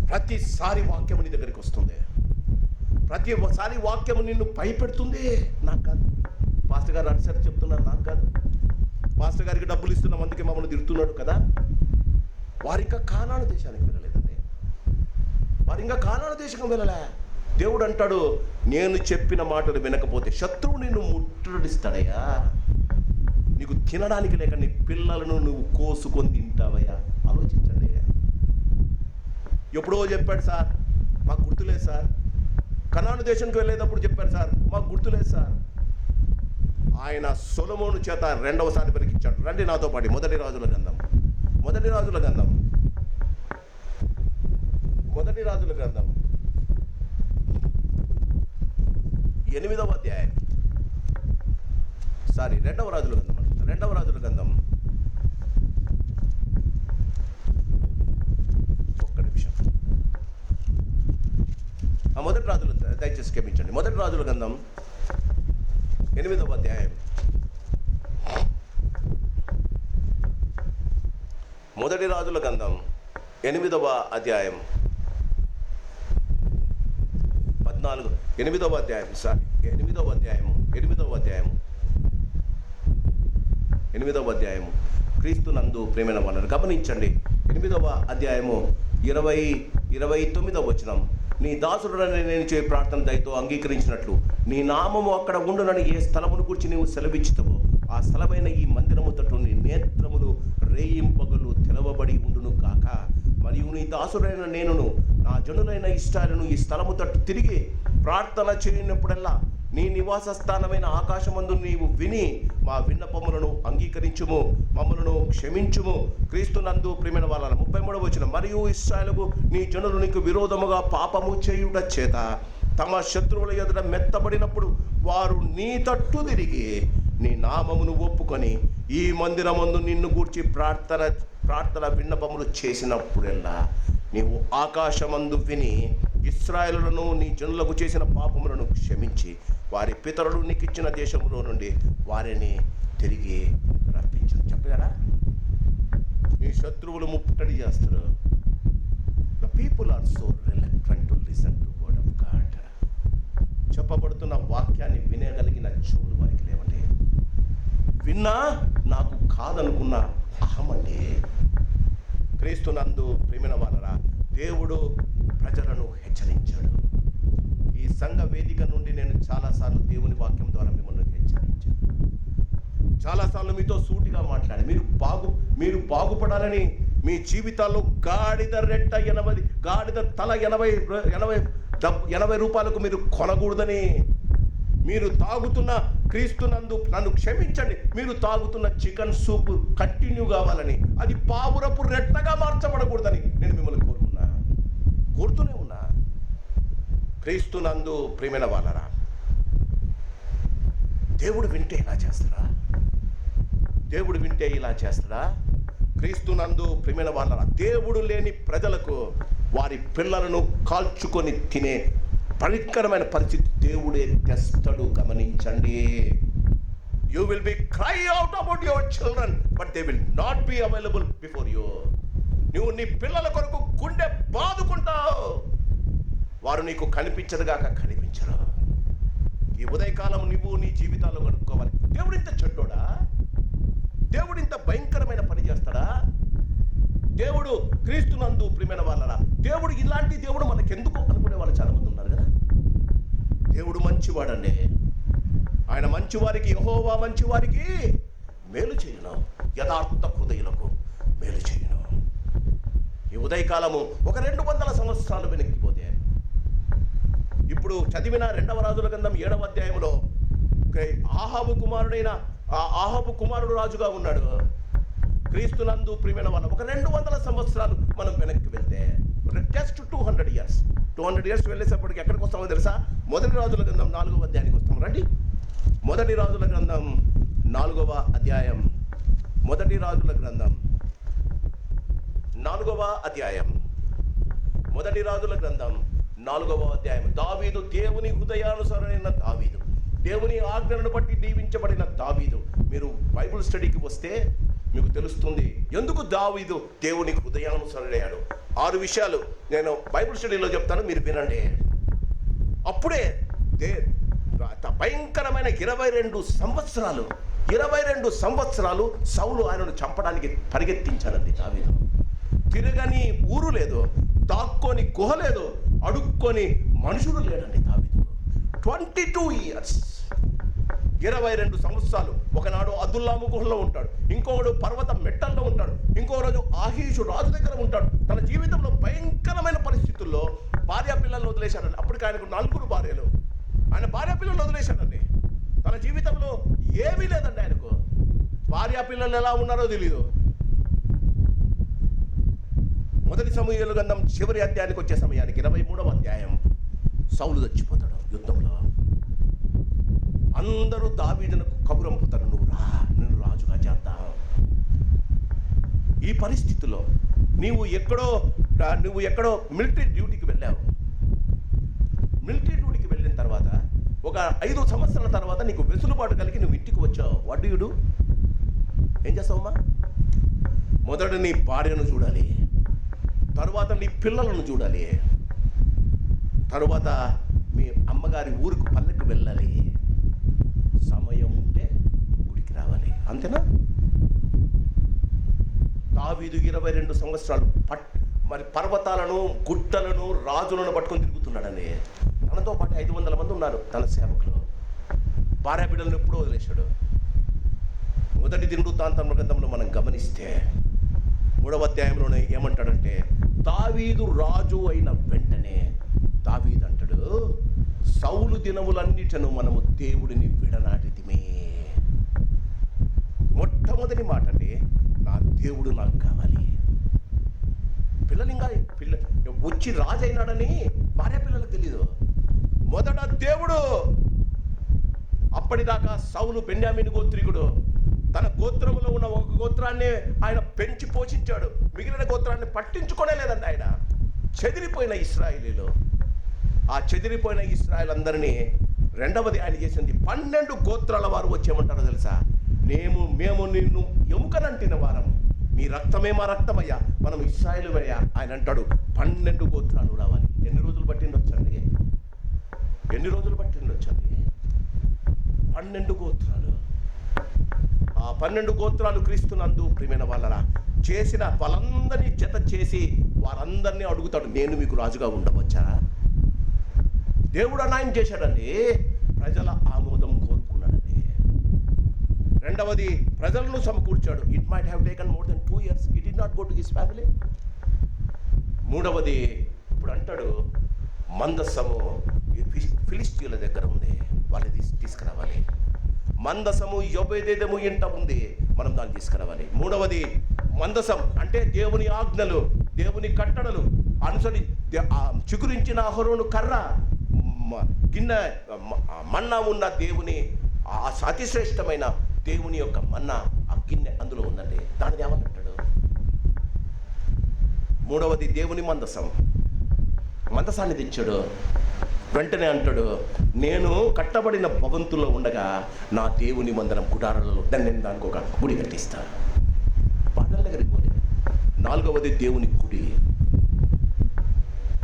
Speaker 1: ప్రతిసారి వాక్యము నీ దగ్గరికి వస్తుంది, ప్రతిసారి వాక్యము నిన్ను భయపెడుతుంది. నాకు కాదు, పాస్టర్ గారు అడిసారి చెప్తున్నారు, నాకు కాదు. పాస్టర్ గారికి డబ్బులు ఇస్తున్నాం అందుకే మమ్మల్ని తిడుతున్నాడు కదా. వారు ఇంకా కానాను దేశానికి వెళ్ళలేదండి, వారు ఇంకా కానాను దేశం వెళ్ళలే. దేవుడు అంటాడు, నేను చెప్పిన మాటలు వినకపోతే శత్రువు నిన్ను ముట్టడిస్తాడయ్యా, నీకు తినడానికి లేక నీ పిల్లలను నువ్వు కోసుకొని తింటావయ్యా. ఆలోచించండి. ఎప్పుడో చెప్పాడు సార్, మాకు గుర్తులేదు సార్. కనాను దేశానికి వెళ్ళేటప్పుడు చెప్పారు సార్, మాకు గుర్తులేదు సార్. ఆయన సొలొమోను చేత 2వసారి పలికించాడు. రండి నాతో పాటు మొదటి రాజుల గ్రంథం 8వ అధ్యాయం, సారీ 2వ రాజుల గ్రంథం ఒక్క నిమిషం. మొదటి రాజులు దయచేసి క్షమించండి. మొదటి రాజుల గ్రంథం 8వ అధ్యాయం. మొదటి రాజుల గ్రంథం 8వ అధ్యాయం 8వ అధ్యాయం సారీ 8వ అధ్యాయము క్రీస్తునందు ప్రేమైన వాళ్ళని గమనించండి. 8వ అధ్యాయము 29వ వచనం, నీ దాసుడునని నేను చేయ ప్రార్థన దయతో అంగీకరించినట్లు నీ నామము అక్కడ ఉండునని ఏ స్థలమును గురించి నీవు సెలవిచ్చుతావో ఆ స్థలమైన ఈ మందిరము తట్టు నీ నేత్రములు రేయింపగలు తెలవబడి ఉండును కాక, మరియు నీ దాసుడైన నేనును నా జనులైన ఇష్టాలను ఈ స్థలము తట్టు తిరిగి ప్రార్థన చేయనప్పుడల్లా నీ నివాస స్థానమైన ఆకాశమందు నీవు విని మా విన్నపములను అంగీకరించుము, మమ్మలను క్షమించుము. క్రీస్తునందు ప్రియమైన వాళ్ళ 33వ వచనం, మరియు ఇశ్రాయేలుకు నీ జనులు నీకు విరోధముగా పాపము చేయుట చేత తమ శత్రువుల ఎదుట మెత్తబడినప్పుడు వారు నీ తట్టు తిరిగి నీ నామమును ఒప్పుకొని ఈ మందిరమందు నిన్ను గూర్చి ప్రార్థన విన్నపములు చేసినప్పుడెల్లా నీవు ఆకాశమందు విని ఇశ్రాయేలులను నీ జనులకు చేసిన పాపములను క్షమించి వారి పితరులు నీకు ఇచ్చిన దేశంలో నుండి వారిని తిరిగి రప్పించు. చెప్పారా? నీ శత్రువులు ముట్టడి చేస్తారు. The people are so reluctant to listen to word of God. చెప్పబడుతున్న వాక్యాన్ని వినగలిగిన చెవులు వారికి లేవండి. విన్నా నాకు కాదనుకున్న అహమండి. క్రీస్తునందు ప్రేమైన వాళ్ళరా, దేవుడు ప్రజలను హెచ్చరించాడు. ఈ సంఘ వేదిక నుండి నేను చాలాసార్లు దేవుని వాక్యం ద్వారా మిమ్మల్ని హెచ్చరించాను. చాలాసార్లు మీతో సూటిగా మాట్లాడి మీరు బాగుపడాలని, మీ జీవితాల్లో గాడిద రెట్ట 80 గాడిద తల 80 రూపాయలకు మీరు కొనకూడదని, మీరు తాగుతున్న క్రీస్తునందు నన్ను క్షమించండి, మీరు తాగుతున్న చికెన్ సూప్ కంటిన్యూ కావాలని, అది పావురపు రెట్టగా మార్చబడకూడదని నేను మిమ్మల్ని కోరుతూనే ఉన్నా. క్రీస్తునందు ప్రేమైన వాళ్ళరా, దేవుడు వింటే ఇలా చేస్తారా? దేవుడు వింటే ఇలా చేస్తారా? క్రీస్తునందు ప్రేమైన వాళ్ళరా, దేవుడు లేని ప్రజలకు వారి పిల్లలను కాల్చుకొని తినే భయంకరమైన పరిస్థితి దేవుడే తెస్తాడు. గమనించండి. You will be cry out about your children but they will not be available before you. నువ్వు నీ పిల్లల కొరకు గుండె బాదుకుంటావు, వారు నీకు కనిపించదుగాక కనిపించరు. ఈ ఉదయకాలం నువ్వు నీ జీవితాల్లో గడుపుకోవాలి. దేవుడు ఇంత చెడ్డోడా? దేవుడు ఇంత భయంకరమైన పని చేస్తాడా? దేవుడు క్రీస్తునందు ప్రియమైన వాళ్ళరా, దేవుడు ఇలాంటి దేవుడు మనకెందుకు అనుకునే వాళ్ళు చాలా మంది ఉన్నారు కదా. దేవుడు మంచివాడండి. ఆయన మంచివారికి, యెహోవా మంచివారికి మేలు చేయను, యథార్థ హృదయులకు మేలు చేయను. ఈ ఉదయకాలము ఒక 200 సంవత్సరాలు వెనక్కిపోతే, ఇప్పుడు చదివిన 2వ రాజుల గ్రంథం 7వ అధ్యాయంలో ఆహాబు కుమారుడు రాజుగా ఉన్నాడు. క్రీస్తునందు ప్రియమైన వాళ్ళ ఒక 200 సంవత్సరాలు మనం వెనక్కి వెళ్తే, జస్ట్ 200 ఇయర్స్ వెళ్ళేసప్పటికి ఎక్కడికి వస్తామో తెలుసా? మొదటి రాజుల గ్రంథం 4వ అధ్యాయానికి వస్తాం. రండి, మొదటి రాజుల గ్రంథం 4వ అధ్యాయం. మొదటి రాజుల గ్రంథం 4వ అధ్యాయం. మొదటి రాజుల గ్రంథం 4వ అధ్యాయం. దావీదు, దేవుని హృదయానుసారైన దావీదు, దేవుని ఆజ్ఞలను బట్టి దీవించబడిన దావీదు. మీరు బైబిల్ స్టడీకి వస్తే మీకు తెలుస్తుంది ఎందుకు దావీదు దేవుని హృదయానుసారుడయ్యాడు. 6 విషయాలు నేను బైబిల్ స్టడీలో చెప్తాను, మీరు వినండి. అప్పుడే భయంకరమైన 22 సంవత్సరాలు సౌలు ఆయనను చంపడానికి పరిగెత్తించాడండి దావీదు. తిరగని ఊరు లేదు, దాక్కొని గుహ లేదు, అడుక్కొని మనుషుడు లేడండి దావీదు. 22 ఇయర్స్, 22 సంవత్సరాలు. ఒకనాడు అదుల్లాము గుహలో ఉంటాడు, ఇంకొకడు పర్వత మెట్టల్లో ఉంటాడు, ఇంకో రోజు ఆహీషు రాజు దగ్గర ఉంటాడు. తన జీవితంలో భయంకరమైన పరిస్థితుల్లో భార్య పిల్లలను వదిలేశాడండి. అప్పటికి ఆయనకు 4 భార్యలు. ఆయన భార్య పిల్లలు వదిలేశాడండి. తన జీవితంలో ఏమీ లేదండి ఆయనకు. భార్య పిల్లలు ఎలా ఉన్నారో తెలియదు. మొదటి సమూయేలు గ్రంథం చివరి అధ్యాయానికి వచ్చే సమయానికి 23వ అధ్యాయం, సౌలు చచ్చిపోతాడు యుద్ధంలో. అందరూ దావీదునకు కబురంపుతారు, నేను రాజుగా చేద్దాం. ఈ పరిస్థితిలో నువ్వు ఎక్కడో మిలిటరీ డ్యూటీకి వెళ్ళావు. మిలిటరీ డ్యూటీకి వెళ్ళిన తర్వాత ఒక 5 సంవత్సరాల తర్వాత నీకు వెసులుబాటు కలిగి నువ్వు ఇంటికి వచ్చావు. What do you do? ఏం చేస్తావమ్మా? మొదట నీ భార్యను చూడాలి, తరువాత నీ పిల్లలను చూడాలి, తరువాత మీ అమ్మగారి ఊరికి పల్లెకి వెళ్ళాలి, సమయం ఉంటే గుడికి రావాలి. అంతేనా? దావీదు 22 సంవత్సరాలు మరి పర్వతాలను, గుట్టలను, రాజులను పట్టుకొని తిరుగుతున్నాడని. తనతో పాటు 500 మంది ఉన్నారు తన సేవకులు. భార్య బిడ్డలను ఎప్పుడూ వదిలేశాడు. మొదటి దినవృత్తాంతం గ్రంథంలో మనం గమనిస్తే 3వ అధ్యాయంలోనే ఏమంటాడంటే, దావీదు రాజు అయిన వెంటనే దావీదు అంటాడు, సౌలు దినములన్నిటను మనము దేవుడిని విడనాటితిమే. మొట్టమొదటి మాట అండి, నా దేవుడు నాకు కావాలి. పిల్లలు ఇంకా వచ్చి రాజు అయినాడని భార్య పిల్లలకు తెలీదు. మొదట దేవుడు. అప్పటిదాకా సౌలు బెన్యామీను గోత్రికుడు. తన గోత్రములో ఉన్న ఒక గోత్రాన్ని ఆయన పెంచి పోషించాడు. మిగిలిన గోత్రాన్ని పట్టించుకోనే లేదండి ఆయన. చెదిరిపోయిన ఇశ్రాయేలీలు. ఆ చెదిరిపోయిన ఇశ్రాయేల్ అందరినీ రెండవది ఆయన చేసింది 12 గోత్రాల వారు వచ్చేమంటారో తెలుసా? మేము నిన్ను ఎముకనంటిన వారం, మీ రక్తమే మా రక్తమయ్యా, మనం ఇశ్రాయేలుమయ్యా. ఆయన అంటాడు 12 గోత్రాలు రావాలి. ఎన్ని రోజులు పట్టిండొచ్చండి? 12 గోత్రాలు. ఆ 12 గోత్రాలు క్రీస్తునందు ప్రియమైన వాళ్ళరా చేసిన వాళ్ళందరినీ జత చేసి వారందరినీ అడుగుతాడు, నేను మీకు రాజుగా ఉండవచ్చా? దేవుడు అన్యాయం చేశాడండి. ప్రజల ఆమోదం కోరుకున్నాడండి. రెండవది ప్రజలను సమకూర్చాడు. It might have taken more than 2 years. It did not go to his family. మూడవది ఇప్పుడు అంటాడు, మందసము ఫిలిష్తీయుల దగ్గర ఉంది, వాళ్ళని తీసుకురావాలి. మందసము యొబేదేదెము ఇంట ఉంది, మనం దాన్ని తీసుకురావాలి. మూడవది మందసం అంటే దేవుని ఆజ్ఞలు, దేవుని కట్టడలు అనుసరి చిగురించిన అహరోను కర్ర, గిన్నె మన్నా ఉన్న దేవుని అతిశ్రేష్టమైన దేవుని యొక్క మన్నా ఆ గిన్నె అందులో ఉందండి. దానిని ఏమనంటాడు? మూడవది దేవుని మందసాన్ని తెచ్చాడు. వెంటనే అంటాడు, నేను కట్టబడిన భవంతుల్లో ఉండగా నా దేవుని మందిరం గుడారాలలో నేను దానికి ఒక గుడి కట్టిస్తాను. పాదాల దగ్గరికి పోలేదు. నాలుగవది దేవుని గుడి.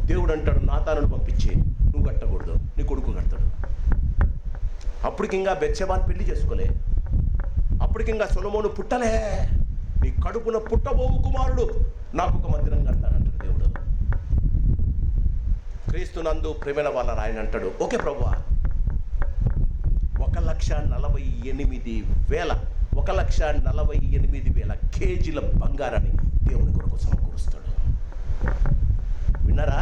Speaker 1: దేవుడు అంటాడు, నాతానును పంపించి నువ్వు కట్టకూడదు, నీ కొడుకు కడతాడు. అప్పటికింకా బెత్షెబాను పెళ్లి చేసుకోలే, అప్పటికింకా సొలొమోను పుట్టలే. నీ కడుపున పుట్టబోవు కుమారుడు నాకు ఒక మందిరం కడతానంటాడు దేవుడు. క్రీస్తునందు ప్రేమైన వాళ్ళ ఆయన అంటాడు, ఓకే ప్రభువా, 1,48,000 కేజీల బంగారాన్ని దేవుని కొరకు సమకూరుస్తాడు. విన్నారా?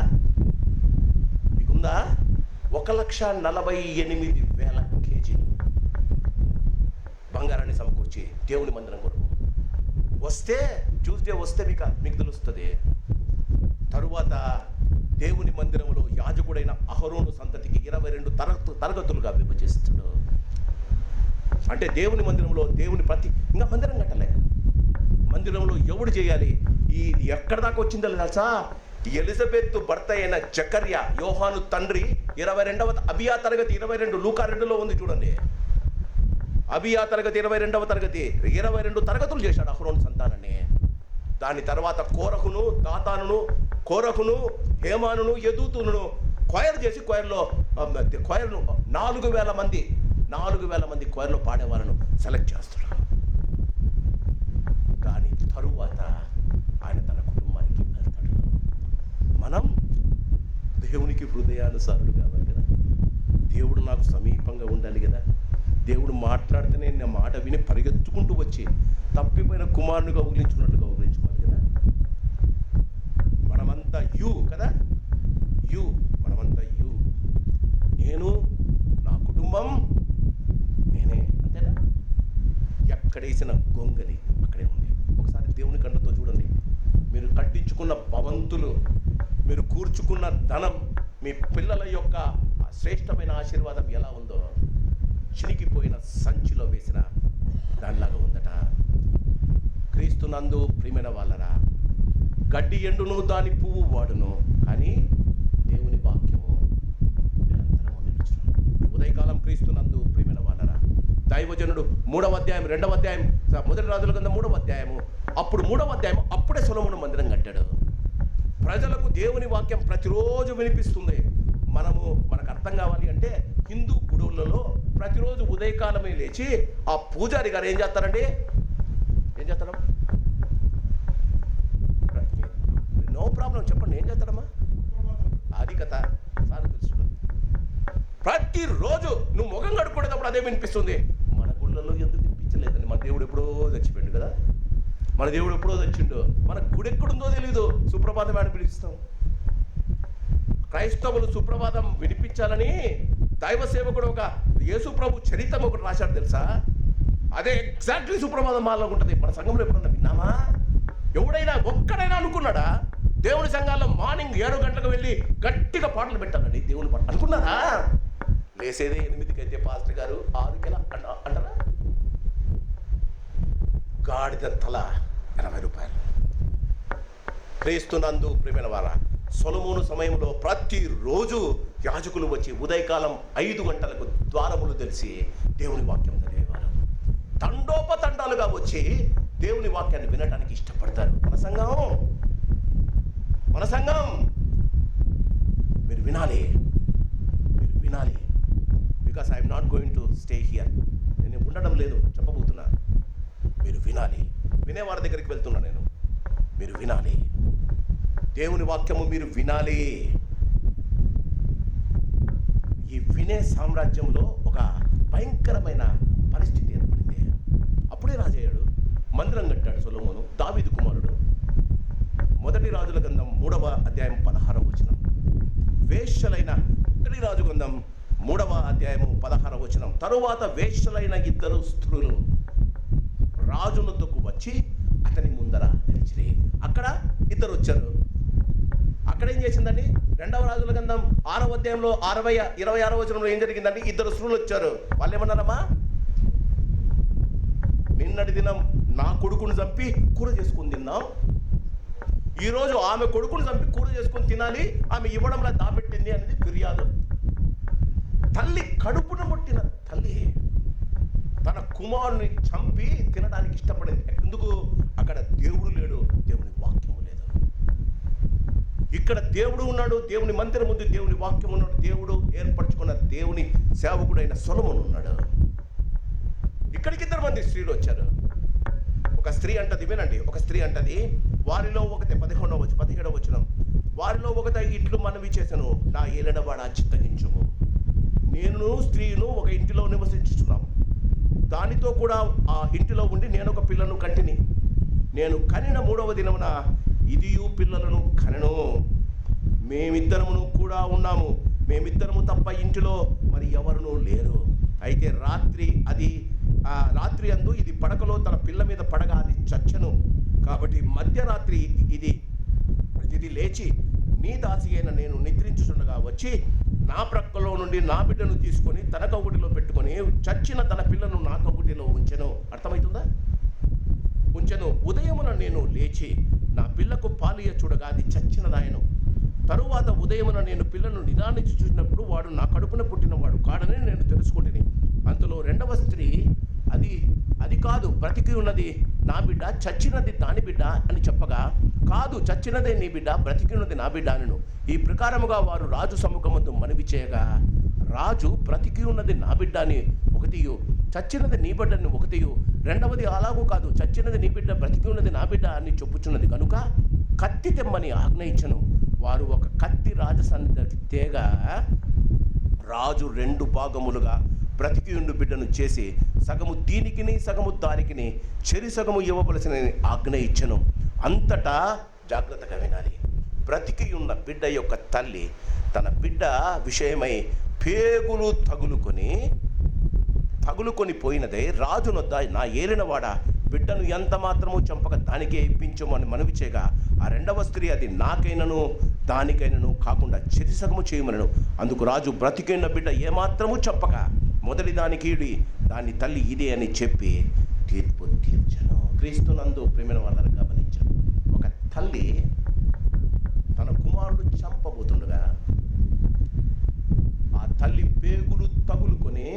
Speaker 1: మీకుందా? 1,48,000 కేజీలు బంగారాన్ని సమకూర్చి దేవుని మందిరం కొరకు ట్యూస్డే వస్తే మీకు తెలుస్తుంది. తరువాత దేవుని మందిరంలో యాజకుడైన అహరోను సంతతికి 22 తరగతులుగా విభజిస్తాడు. అంటే దేవుని మందిరంలో ఇంకా మందిరం కట్టలే. మందిరంలో ఎవడు చేయాలి? ఇది ఎక్కడ దాకా వచ్చిందో తెలుసా? ఎలిజబెత్ భర్త అయిన జకర్యా, యోహాను తండ్రి 22వ అబియా తరగతి 22, లూకా 2లో ఉంది చూడండి. అబియా తరగతి 22వ తరగతి 22 తరగతులు చేశాడు అహరోను సంతానాన్ని. దాని తర్వాత కోరహును హేమానును యదూతును క్వైర్ చేసి క్వైర్ను 4,000 మంది క్వైర్లో పాడేవాళ్ళను సెలెక్ట్ చేస్తాడు. దాని తరువాత ఆయన తన కుటుంబానికి వెళ్తాడు. మనం దేవునికి హృదయానుసారుడు కావాలి కదా. దేవుడు నాకు సమీపంగా ఉండాలి కదా. దేవుడు మాట్లాడితేనే నా మాట విని పరిగెత్తుకుంటూ వచ్చి తప్పిపోయిన కుమారునిగా ఉగిలించుకున్నట్టుగా ఉగిలించుకోవాలి కదా. మనమంతా కదా, మనమంతా నేను, నా కుటుంబం, నేనే, అంతేనా? ఎక్కడేసిన గొంగలి అక్కడే ఉంది. ఒకసారి దేవుని కళ్ళతో చూడండి. మీరు కట్టించుకున్న భవంతులు, మీరు కూర్చుకున్న ధనం, మీ పిల్లల యొక్క శ్రేష్టమైన ఆశీర్వాదం ఎలా ఉందో చినిగిపోయిన సంచిలో వేసిన దానిలాగా ఉందట. క్రీస్తునందు ప్రియమైన వాళ్ళరా, గడ్డి ఎండును, దాని పువ్వు వాడును, కానీ దేవుని వాక్యము నిరంతరము నిలుచును. ఈ ఉదయకాలం క్రీస్తునందు ప్రియమైన వాళ్ళరా, దైవజనుడు 3వ అధ్యాయం 2వ అధ్యాయం మొదటి రాజుల గ్రంథం 3వ అధ్యాయము అప్పుడే సొలొమోను మందిరం కట్టాడు. ప్రజలకు దేవుని వాక్యం ప్రతిరోజు వినిపిస్తుంది. మనకు అర్థం కావాలి అంటే హిందూ గుడులలో ప్రతిరోజు ఉదయకాలమే లేచి ఆ పూజారి గారు ఏం చేస్తారు? నో ప్రాబ్లం, చెప్పండి, ఏం చేస్తాడమ్మా? అది కథ సార్ తెలుసు. ప్రతిరోజు నువ్వు ముఖం కడుక్కునేటప్పుడు అదే వినిపిస్తుంది. మన గుళ్ళలో ఎందుకు వినిపించలేదండి? మన దేవుడు ఎప్పుడో చచ్చిపోయిండు కదా. మన దేవుడు ఎప్పుడో చచ్చిండు. మన గుడి ఎక్కడుందో తెలియదు. సుప్రభాతం అని పిలుస్తాం. క్రైస్తవులు సుప్రభాతం వినిపించాలని దైవ సేవకుడు ఒక యేసు ప్రభు చరిత్రం ఒకటి రాశాడు తెలుసా? అదే ఎగ్జాక్ట్లీ సుప్రభాతం మాలో ఉంటుంది. మన సంఘంలో ఎప్పుడన్నా విన్నామా? ఒక్కడైనా అనుకున్నాడా దేవుని సంఘాల్లో మార్నింగ్ 7 గంటలకు వెళ్ళి గట్టిగా పాటలు పెట్టాలండి దేవుని పాట అనుకున్నారా? లేసేదే 8కి అయితే పాస్టర్ గారు 6కి ఎలా అంటారా? గాడిద తల 80 రూపాయలు. క్రీస్తునందు ప్రియమైన వారా, సొలొమోను సమయంలో ప్రతిరోజు యాజకులు వచ్చి ఉదయకాలం 5 గంటలకు ద్వారములు తెలిసి దేవుని వాక్యం చదివేవారు. తండోపతండాలుగా వచ్చి దేవుని వాక్యాన్ని వినడానికి ఇష్టపడతారు. మన సంఘం మీరు వినాలి, because I'm not going to stay here. నేను ఉండడం లేదు, చెప్పబోతున్నా. మీరు వినాలి, వినేవారి దగ్గరికి వెళ్తున్నా నేను. మీరు వినాలి, దేవుని వాక్యము మీరు వినాలి. ఈ వినే సామ్రాజ్యంలో ఒక భయంకరమైన పరిస్థితి ఏర్పడింది. అప్పుడే రాజయ్యాడు, మందిరం కట్టాడు సొలొమోను, దావీదు కుమారుడు. మొదటి రాజుల గ్రంథం 3వ అధ్యాయం 16వ వచనం. వేశ్యలైన మొదటి రాజు గ్రంథం 3వ అధ్యాయము 16వ వచనం. తరువాత వేశ్యలైన 2 స్త్రీలు రాజునొద్దకు వచ్చి అతని ముందర నిలిచిరి. అక్కడ 2 వచ్చారు. అక్కడ ఏం చేసిందండి? 2వ రాజుల గ్రంథం 6వ అధ్యాయంలో 26వ వచనంలో ఏం జరిగిందండి? 2 స్త్రీలు వచ్చారు. వాళ్ళు ఏమన్నారమ్మా? నిన్నటి దినం నా కొడుకును చంపి కూర చేసుకుని తిన్నాం, ఈరోజు ఆమె కొడుకును చంపి కూర చేసుకుని తినాలి, ఆమె ఇవ్వడంలో దాపెట్టింది అనేది ఫిర్యాదు. తల్లి కడుపున పుట్టిన తల్లి తన కుమారుని చంపి తినడానికి ఇష్టపడింది. ఎందుకు? అక్కడ దేవుడు లేడు, దేవుని వాక్యము లేదు. ఇక్కడ దేవుడు ఉన్నాడు, దేవుని మందిరం ఉంది, దేవుని వాక్యం ఉన్నాడు, దేవుడు ఏర్పరచుకున్న దేవుని సేవకుడైన సొలొమోను ఉన్నాడు. ఇక్కడికి 2 మంది స్త్రీలు వచ్చారు. ఒక స్త్రీ అంటది, వినండి, ఒక స్త్రీ అంటది, వారిలో ఒకటి 17వ వచనం. వారిలో ఒకటి ఇట్లు మనవి చేసెను, నా ఏలినవాడ చిత్తగించుము. నేను స్త్రీను ఒక ఇంటిలో నివసించుచున్నాం, దానితో కూడా ఆ ఇంటిలో ఉండి నేను ఒక పిల్లను కంటిని. నేను కనిన 3వ దినమున ఇదియు పిల్లలను కనెను. మేమిద్దరమును కూడా ఉన్నాము, మేమిద్దరము తప్ప ఇంటిలో మరి ఎవరునూ లేరు. అయితే రాత్రి అందు ఇది పడకలో తన పిల్ల మీద పడగా అది చచ్చెను. కాబట్టి మధ్యరాత్రి ఇది లేచి నీ దాసి అయిన నేను నిద్రించుచుండగా వచ్చి నా ప్రక్కలో నుండి నా బిడ్డను తీసుకొని తన కౌగుటిలో పెట్టుకొని చచ్చిన తన పిల్లను నా కౌగుటిలో ఉంచెను. అర్థమవుతుందా? ఉంచెను. ఉదయమున నేను లేచి నా పిల్లకు పాలియ చూడగా అది చచ్చినదాయను. తరువాత ఉదయమున నేను పిల్లను నిదానించి చూసినప్పుడు వాడు నా కడుపున పుట్టినవాడు కాడని నేను తెలుసుకుంటుని. అంతలో 2వ స్త్రీ అది కాదు, బ్రతికి ఉన్నది నా బిడ్డ, చచ్చినది దాని బిడ్డ అని చెప్పగా, కాదు, చచ్చినదే నీ బిడ్డ, బ్రతికి ఉన్నది నా బిడ్డ అనను. ఈ ప్రకారముగా వారు రాజు సముఖమందు మనవి చేయగా, రాజు బ్రతికి ఉన్నది నా బిడ్డ అని ఒకటియు, చచ్చినది నీ బిడ్డని ఒకటియు, 2వది అలాగూ కాదు, చచ్చినది నీ బిడ్డ, బ్రతికి ఉన్నది నా బిడ్డ అని చెప్పుచున్నది కనుక కత్తి తెమ్మని ఆజ్ఞ ఇచ్చను. వారు ఒక కత్తి రాజసన్నిధికి తేగా రాజు 2 భాగములుగా బ్రతికి ఉండు బిడ్డను చేసి సగము దీనికిని సగము దానికిని చెరి సగము ఇవ్వవలసిన ఆజ్ఞ ఇచ్చను. అంతటా జాగ్రత్తగా వినాలి. బ్రతికి ఉన్న బిడ్డ యొక్క తల్లి తన బిడ్డ విషయమై పేగులు తగులుకొని పోయినదే రాజునొద్ద నా ఏలినవాడ బిడ్డను ఎంత మాత్రము చంపక దానికే ఇప్పించమని మనవి చేయగా, ఆ 2వ స్త్రీ అది నాకైనను దానికైనను కాకుండా చెరిసగము చేయమనను. అందుకు రాజు బ్రతికిన బిడ్డ ఏమాత్రము చంపక మొదటి దానికి దాని తల్లి ఇదే అని చెప్పి తీర్పు తీర్చను. క్రీస్తునందు ప్రేమైన వాళ్ళని గమనించాను. ఒక తల్లి తన కుమారుడు చంపబోతుండగా ఆ తల్లి పేగులు తగులుకొని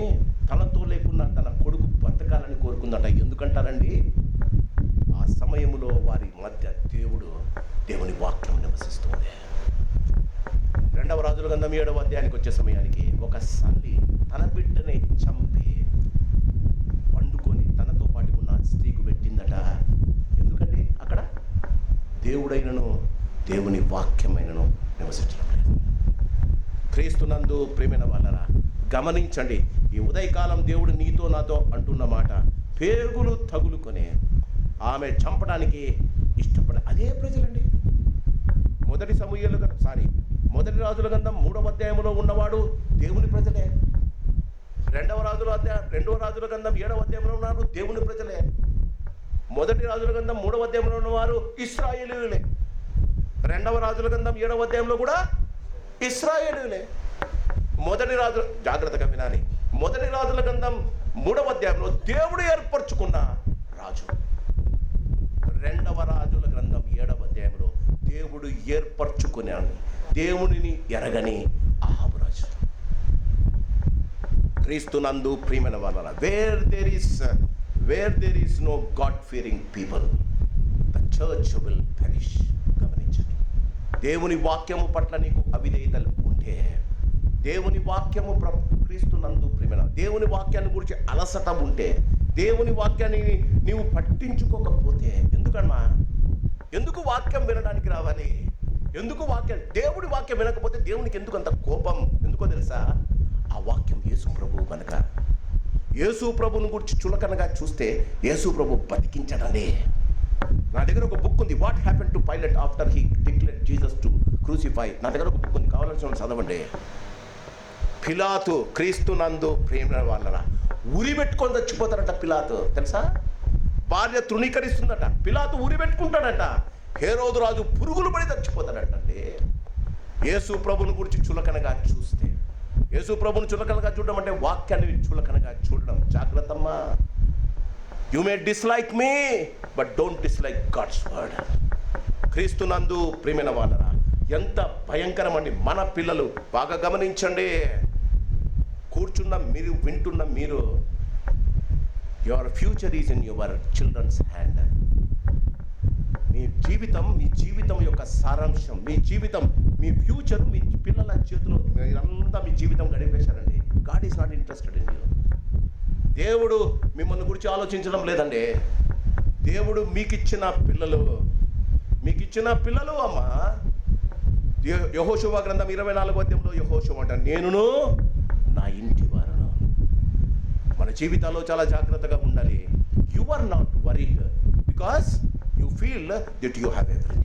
Speaker 1: తనతో లేకుండా తన కొడుకు బతకాలని కోరుకుందట. ఎందుకంటారండి? ఆ సమయంలో వారి మధ్య దేవుని వాక్యం నివసిస్తుంది. 2వ రాజుల గ్రంథం 7వ అధ్యాయానికి వచ్చే సమయానికి ఒక తల్లి తన బిడ్డని చంపి వండుకొని తనతో పాటు ఉన్న స్త్రీకు పెట్టిందట. ఎందుకండి? అక్కడ దేవుడైనను దేవుని వాక్యమైనను నివసించడం లేదు. క్రీస్తునందు ప్రేమైన వాళ్ళరా గమనించండి. ఈ ఉదయకాలం దేవుడు నీతో నాతో అంటున్న మాట, పేగులు తగులుకొని ఆమె చంపడానికి అదే ప్రజలండి. మొదటి రాజుల గ్రంథం 3వ అధ్యాయంలో ఉన్నవాడు దేవుని ప్రజలే. 2వ రాజుల గ్రంథం 7వ అధ్యాయంలో ఉన్నారు దేవుని ప్రజలే. మొదటి రాజుల గ్రంథం 3వ అధ్యాయంలో ఉన్నవారు ఇశ్రాయేలీయులే. రెండవ రాజుల గ్రంథం 7వ అధ్యాయంలో కూడా ఇశ్రాయేలులే. మొదటి రాజు, జాగ్రత్తగా వినాలి, మొదటి రాజుల గ్రంథం 3వ అధ్యాయంలో దేవుడు ఏర్పరచుకున్న రాజు. రెండవ రాజుల గ్రంథం 7వ అధ్యాయంలో దేవుడు ఏర్పరచుకున్నాను, దేవునిని ఎరగని అహాబు రాజు. క్రీస్తునందు ప్రియమైన వాళ్ళ, where there is no god fearing people, the church will perish. గమనించండి, దేవుని వాక్యము పట్ల నీకు అవిధేయతలు ఉంటే, దేవుని వాక్యము క్రీస్తునందు ప్రియమైన, దేవుని వాక్యాన్ని గురించి అలసట ఉంటే, దేవుని వాక్యాన్ని నీవు పట్టించుకోకపోతే, ఎందుకన్నా ఎందుకు వాక్యం వినడానికి రావాలి? ఎందుకు వాక్యం, దేవుడి వాక్యం వినకపోతే దేవునికి ఎందుకు అంత కోపం? ఎందుకో తెలుసా? ఆ వాక్యం యేసు ప్రభువు కనుక. యేసు ప్రభువుని గురించి చులకనగా చూస్తే యేసు ప్రభు బతికించడండి. నా దగ్గర ఒక బుక్ ఉంది, what happen to pilot after he declared Jesus to crucify. నా దగ్గర ఒక బుక్ ఉంది, కావాల్సిన చదవండి. పిలాతు, క్రీస్తునందు ప్రేమ వాళ్ళరా, ఉరి పెట్టుకొని చచ్చిపోతారట పిలాతు, తెలుసా? భార్య తృణీకరిస్తుందట, పిలాతు ఉరి పెట్టుకుంటాడట. హేరోదు రాజు పురుగులు పడి చచ్చిపోతాడటండి. యేసు ప్రభుని గురించి చులకనగా చూస్తే, యేసు ప్రభుని చులకనగా చూడడం అంటే వాక్యాన్ని చులకనగా చూడడం. జాగ్రత్తమ్మా. You may dislike me, but don't dislike God's word. క్రీస్తునందు ప్రియమైన వాళ్ళరా, ఎంత భయంకరమండి. మన పిల్లలు బాగా గమనించండి, కూర్చున్న మీరు, వింటున్న మీరు, your future is in your children's hand. మీ జీవితం యొక్క సారాంశం, మీ జీవితం, మీ ఫ్యూచర్ మీ పిల్లల చేతిలో. మీరంతా మీ జీవితం గడిపేశారండి. God is not interested in you. దేవుడు మిమ్మల్ని గురించి ఆలోచించడం లేదండి. దేవుడు మీకు ఇచ్చిన పిల్లలు అమ్మా. యెహోషువ గ్రంథం 24వ అధ్యాయంలో యెహోషువ అంట, నేనును నా ఇంటి వారును. మన జీవితాల్లో చాలా జాగ్రత్తగా ఉండాలి. You are not worried because you feel that you have everything.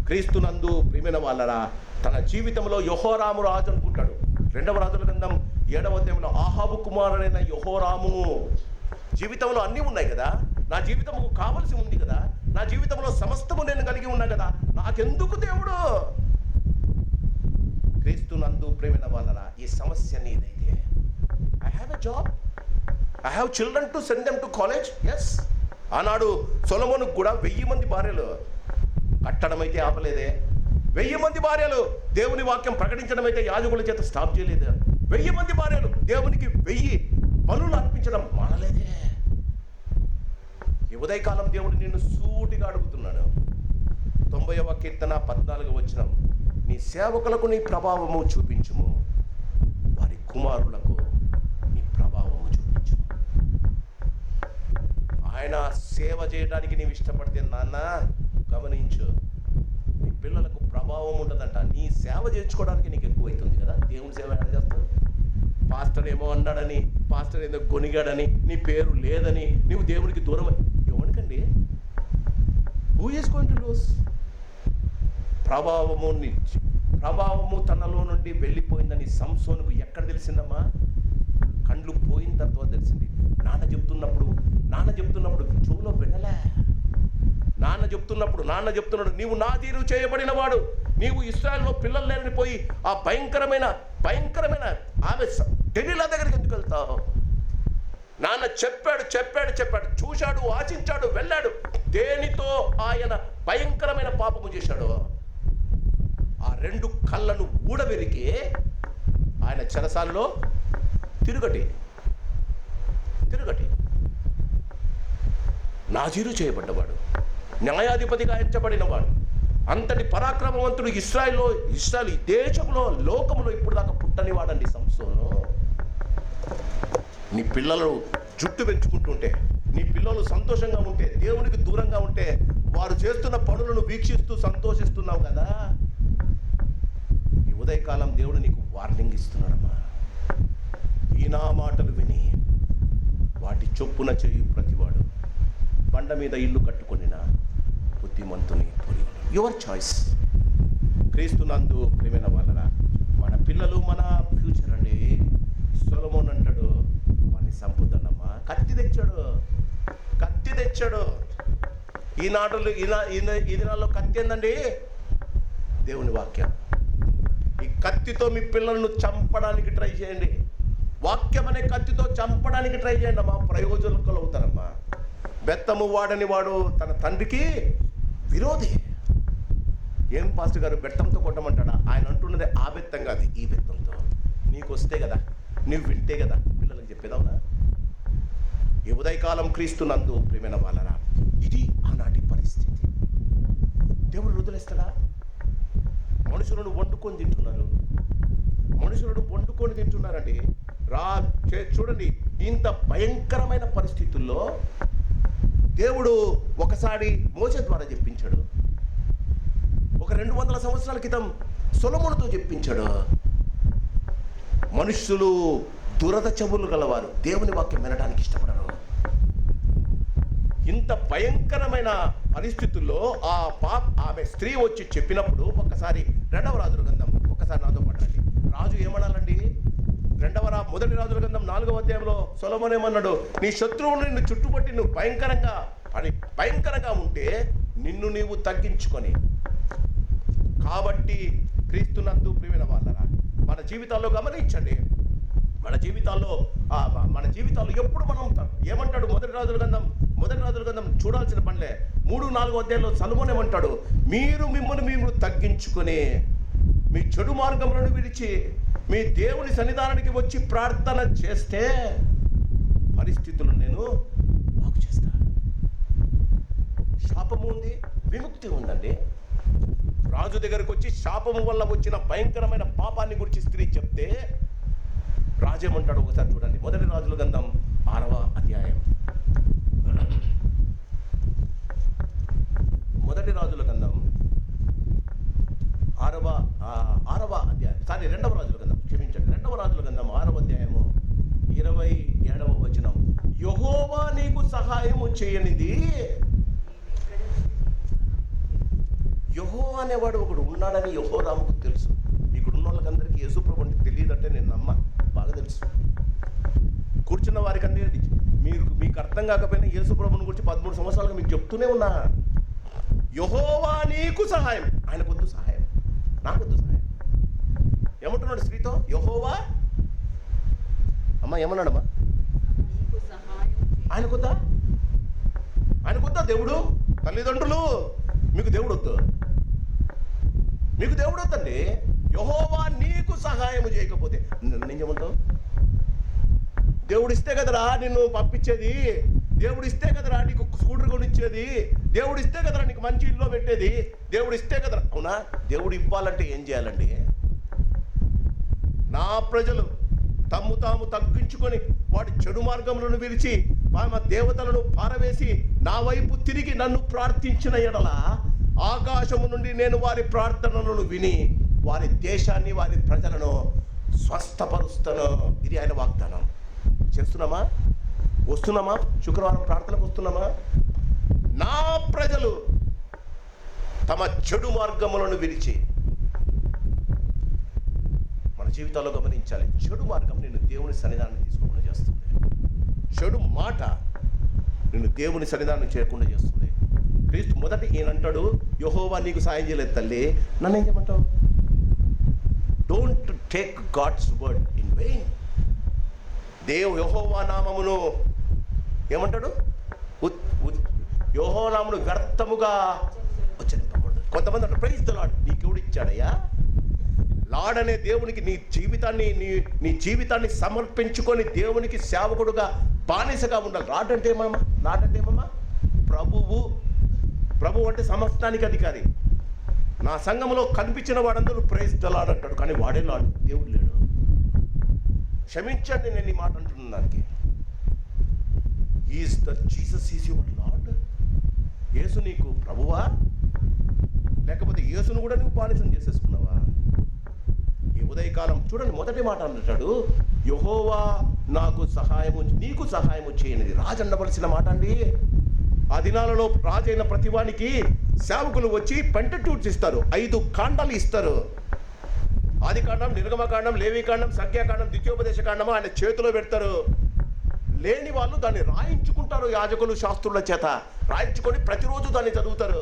Speaker 1: క్రీస్తునందు ప్రియమైన వాళ్ళరా, తన జీవితంలో యెహోరాము రాజు అనుకుంటాడు. రెండవ రాజుల గ్రంథం 7వ అధ్యాయంలో అహాబు కుమారుడైన యెహోరాము జీవితంలో అన్నీ ఉన్నాయి కదా, నా జీవితము కావలసి ఉంది కదా, నా జీవితంలో సమస్తము నేను కలిగి ఉన్నా కదా, నాకెందుకు దేవుడు? క్రీస్తునందు ప్రేమైన వాళ్ళరా, ఈ సమస్య నీదైతే, I have a job, I have children to send them to college. Yes, ఆనాడు సొలొమోనుకు కూడా 1000 మంది భార్యలు. కట్టడం అయితే ఆపలేదే. 1000 మంది భార్యలు. దేవుని వాక్యం ప్రకటించడం అయితే యాజకుల చేత స్టాప్ చేయలేదు. 1000 మంది భార్యలు. దేవునికి 1000 బలులు అర్పించడం మానలేదే. ఈ ఉదయకాలం దేవుడు నిన్ను సూటిగా అడుగుతున్నాడు. 90వ కీర్తన 14వ వచనం, నీ సేవకులకు నీ ప్రభావము చూపించుము, వారి కుమారులకు నీ ప్రభావము చూపించు. ఆయన సేవ చేయడానికి నీవు ఇష్టపడితే నాన్న గమనించు, నీ పిల్లలకు ప్రభావం ఉండదంట. నీ సేవ చేయించుకోవడానికి నీకు ఎక్కువైతుంది కదా. దేవుని సేవ ఎలా చేస్తావు? పాస్టర్ ఏమో అన్నాడని, పాస్టర్ ఏదో గొనిగాడని, నీ పేరు లేదని నీవు దేవునికి దూరం. ఎవరికండి? Who is going to lose? ప్రభావము తనలో నుండి వెళ్ళిపోయిందని సంసోనుకు ఎక్కడ తెలిసిందమ్మా? కండ్లు పోయిన తర్వాత తెలిసింది. నాన్న చెప్తున్నప్పుడు చెవులో వినలే. నాన్న చెప్తున్నాడు, నీవు నా తీరు చేయబడిన వాడు, నీవు ఇశ్రాయేలులో పిల్లలు లేని పోయి ఆ భయంకరమైన ఆమె డెలీలా దగ్గరికి ఎందుకు వెళ్తావు? నాన్న చెప్పాడు, చూశాడు, ఆశించాడు, వెళ్ళాడు. దేనితో ఆయన భయంకరమైన పాపము చేశాడు? ఆ 2 కళ్ళను ఊడబెరికి ఆయన చెరసాలలో తిరుగటి నాజీరు చేయబడ్డవాడు, న్యాయాధిపతిగా ఎంచబడినవాడు, అంతటి పరాక్రమవంతుడు. ఇశ్రాయేలు దేశంలో, లోకములో ఇప్పుడు దాకా పుట్టని వాడండి సంసోను. నీ పిల్లలు జుట్టు పెంచుకుంటుంటే, నీ పిల్లలు సంతోషంగా ఉంటే, దేవునికి దూరంగా ఉంటే, వారు చేస్తున్న పనులను వీక్షిస్తూ సంతోషిస్తున్నావు కదా. ఈ ఉదయకాలం దేవుడు నీకు వార్నింగ్ ఇస్తున్నాడమ్మా. ఈ నా మాటలు విని వాటి చొప్పున చేయు ప్రతివాడు బండ మీద ఇల్లు కట్టుకొనిన బుద్ధిమంతుని పోలి. Your choice. క్రీస్తునందు ప్రియమైన వాళ్ళరా, మన పిల్లలు మన ఫ్యూచర్ అండి. సొలొమోన్ అంటాడు, వాడిని సంపుతానమ్మా. కత్తి తెచ్చాడు. ఈ దినాల్లో కత్తి ఏందండి? దేవుని వాక్యం. ఈ కత్తితో మీ పిల్లలను చంపడానికి ట్రై చేయండి. వాక్యం అనే కత్తితో చంపడానికి ట్రై చేయండి అమ్మా, ప్రయోజకులు అవుతారమ్మా. బెత్తము వాడని వాడు తన తండ్రికి విరోధి. ఏం పాస్టర్ గారు బెత్తంతో కొట్టమంటాడా? ఆయన అంటున్నది ఆ బెత్తం కాదు, ఈ బెత్తంతో. నీకు వస్తే కదా, నువ్వు వింటే కదా పిల్లలకు చెప్పేదవునా? ఈ ఉదయకాలం క్రీస్తునందు ప్రియమైన వాళ్ళరా, ఇది ఆనాటి పరిస్థితి. దేవుడు వదిలేస్తాడా? మనుషులను వండుకొని తింటున్నారు, మనుషులను వండుకొని తింటున్నారండి. చూడండి, ఇంత భయంకరమైన పరిస్థితుల్లో దేవుడు ఒకసారి మోసే ద్వారా చెప్పించాడు. ఒక 200 సంవత్సరాల క్రితం సొలొమోనుతో చెప్పించాడు. మనుషులు దురద చెవులు గలవారు, దేవుని వాక్యం వినడానికి ఇష్టపడరు. ఇంత భయంకరమైన పరిస్థితుల్లో ఆమె స్త్రీ వచ్చి చెప్పినప్పుడు ఒకసారి 2వ రాజుల గ్రంథం ఒకసారి నాతో పడండి. రాజు ఏమనాలండి? మొదటి రాజుల గ్రంథం 4వ అధ్యాయంలో సొలొమోను ఏమన్నాడు? నీ శత్రువుని నిన్ను చుట్టుపట్టి నువ్వు భయంకరంగా ఉంటే నిన్ను నీవు తగ్గించుకొని. కాబట్టి క్రీస్తునందు ప్రియమైన వాళ్ళరా, మన జీవితాల్లో గమనించండి, మన జీవితాల్లో ఎప్పుడు మనం ఏమంటాడు? మొదటి రాజుల గ్రంథం చూడాల్సిన పనిలే. 3-4 అధ్యాయంలో సొలొమోను ఏమంటాడు? మీరు మిమ్మల్ని తగ్గించుకొని మీ చెడు మార్గములను విడిచి మీ దేవుని సన్నిధానానికి వచ్చి ప్రార్థన చేస్తే పరిస్థితులను నేను బాగు చేస్తా. శాపము ఉంది, విముక్తి ఉందండి. రాజు దగ్గరకు వచ్చి శాపము వల్ల వచ్చిన భయంకరమైన పాపాన్ని గురించి స్త్రీ చెప్తే రాజేమంటాడు? ఒకసారి చూడండి, మొదటి రాజుల గ్రంథం 6వ అధ్యాయం. మొదటి రాజుల గ్రంథం 6వ అధ్యాయం, 2వ రాజుల గ్రంథం, క్షమించండి, 2వ రాజుల గ్రంథం 6వ అధ్యాయము 27వ వచనం. యెహోవా నీకు సహాయము చేయనిది. యెహోవా అనేవాడు ఒకడు ఉన్నాడని యెహోరాముకు తెలుసు. ఇక్కడ ఉన్న వాళ్ళకందరికీ యేసుప్రభు అంటే తెలియదంటే నేను బాగా తెలుసు. కూర్చున్న వారికంటే మీకు అర్థం కాకపోయినా యేసుప్రభుని గురించి 13 సంవత్సరాలుగా మీకు చెప్తూనే ఉన్నా. యెహోవా నీకు సహాయం. ఆయనకొద్దు సహాయం, నాకొద్దు సహాయం. ఏమంటున్నాడు స్త్రీతో? యెహోవా అమ్మా ఏమన్నాడమ్మా? ఆయనకొద్దా దేవుడు? తల్లిదండ్రులు, మీకు దేవుడు వద్దు, మీకు దేవుడు వద్దండి. యెహోవా నీకు సహాయం చేయకపోతే నేను ఏమంటావు? దేవుడు ఇస్తే కదరా నిన్ను పంపించేది, దేవుడు ఇస్తే కదరా నీకు స్కూటర్ కొనిచ్చేది, దేవుడు ఇస్తే కదరా నీకు మంచి ఇల్లు పెట్టేది, దేవుడు ఇస్తే కదరా. అవునా? దేవుడు ఇవ్వాలంటే ఏం చేయాలండి? నా ప్రజలు తాము తగ్గించుకొని వాడి చెడు మార్గములను విరిచి మా దేవతలను పారవేసి నా వైపు తిరిగి నన్ను ప్రార్థించిన ఎడల ఆకాశము నుండి నేను వారి ప్రార్థనలను విని వారి దేశాన్ని, వారి ప్రజలను స్వస్థపరుస్తాను. ఇది ఆయన వాగ్దానం. చేస్తున్నామా? వస్తున్నామా? శుక్రవారం ప్రార్థనకు వస్తున్నామా? నా ప్రజలు తమ చెడు మార్గములను విరిచి. మన జీవితాల్లో గమనించాలి, చెడు మార్గం నిన్ను దేవుని సన్నిధానాన్ని తీసుకోకుండా చేస్తుంది. చెడు మాట నిన్ను దేవుని సన్నిధానం చేయకుండా చేస్తుంది. క్రీస్తు మొదటి ఈయనంటాడు, యెహోవా నీకు సాయం చేయలేదు తల్లి, నన్ను ఏం చేయమంటావు? Don't take God's word in vain. యెహోవా నామమును ఏమంటాడు? యెహోవా నామమును వ్యర్థముగా ఉచ్చరింపకూడదు. కొంతమంది అంటారు, ప్రైజ్ ది లార్డ్. నీకెవడు ఇచ్చాడయ్యా? లార్డ్ అనే దేవునికి నీ జీవితాన్ని సమర్పించుకొని దేవునికి సేవకుడుగా, బానిసగా ఉండాలి. లార్డ్ అంటే ఏమమ్మా? ప్రభువు అంటే సమస్తానికి అధికారి. నా సంఘంలో కనిపించిన వాడందరూ ప్రైజ్ ది లార్డ్ అంటాడు, కానీ వాడే లార్డ్, దేవుడు లేడు. క్షమించండి నేను ఈ మాట అంటున్నాను. దానికి జీసస్ ఈజ్ యువర్ లార్డ్. యేసు నీకు ప్రభువా? లేకపోతే యేసును కూడా నువ్వు బానిసం చేసేసుకున్నావా? ఈ ఉదయకాలం చూడండి, మొదటి మాట అంటాడు, యెహోవా నీకు సహాయము చేయనిది. రాజు అనవలసిన మాట అండి. ఆ దినాలలో రాజైన ప్రతివానికి సేవకులు వచ్చి పెంటట్యూట్స్ ఇస్తారు, 5 కాండాలు ఇస్తారు. ఆదికాండం, నిర్గమకాండం, లేవీకాండం, సంఖ్యాకాండం, ద్వితీయోపదేశ కాండము ఆయన చేతిలో పెడతారు. లేని వాళ్ళు దాన్ని రాయించుకుంటారు, యాజకులు శాస్త్రుల చేత రాయించుకొని ప్రతిరోజు దాన్ని చదువుతారు.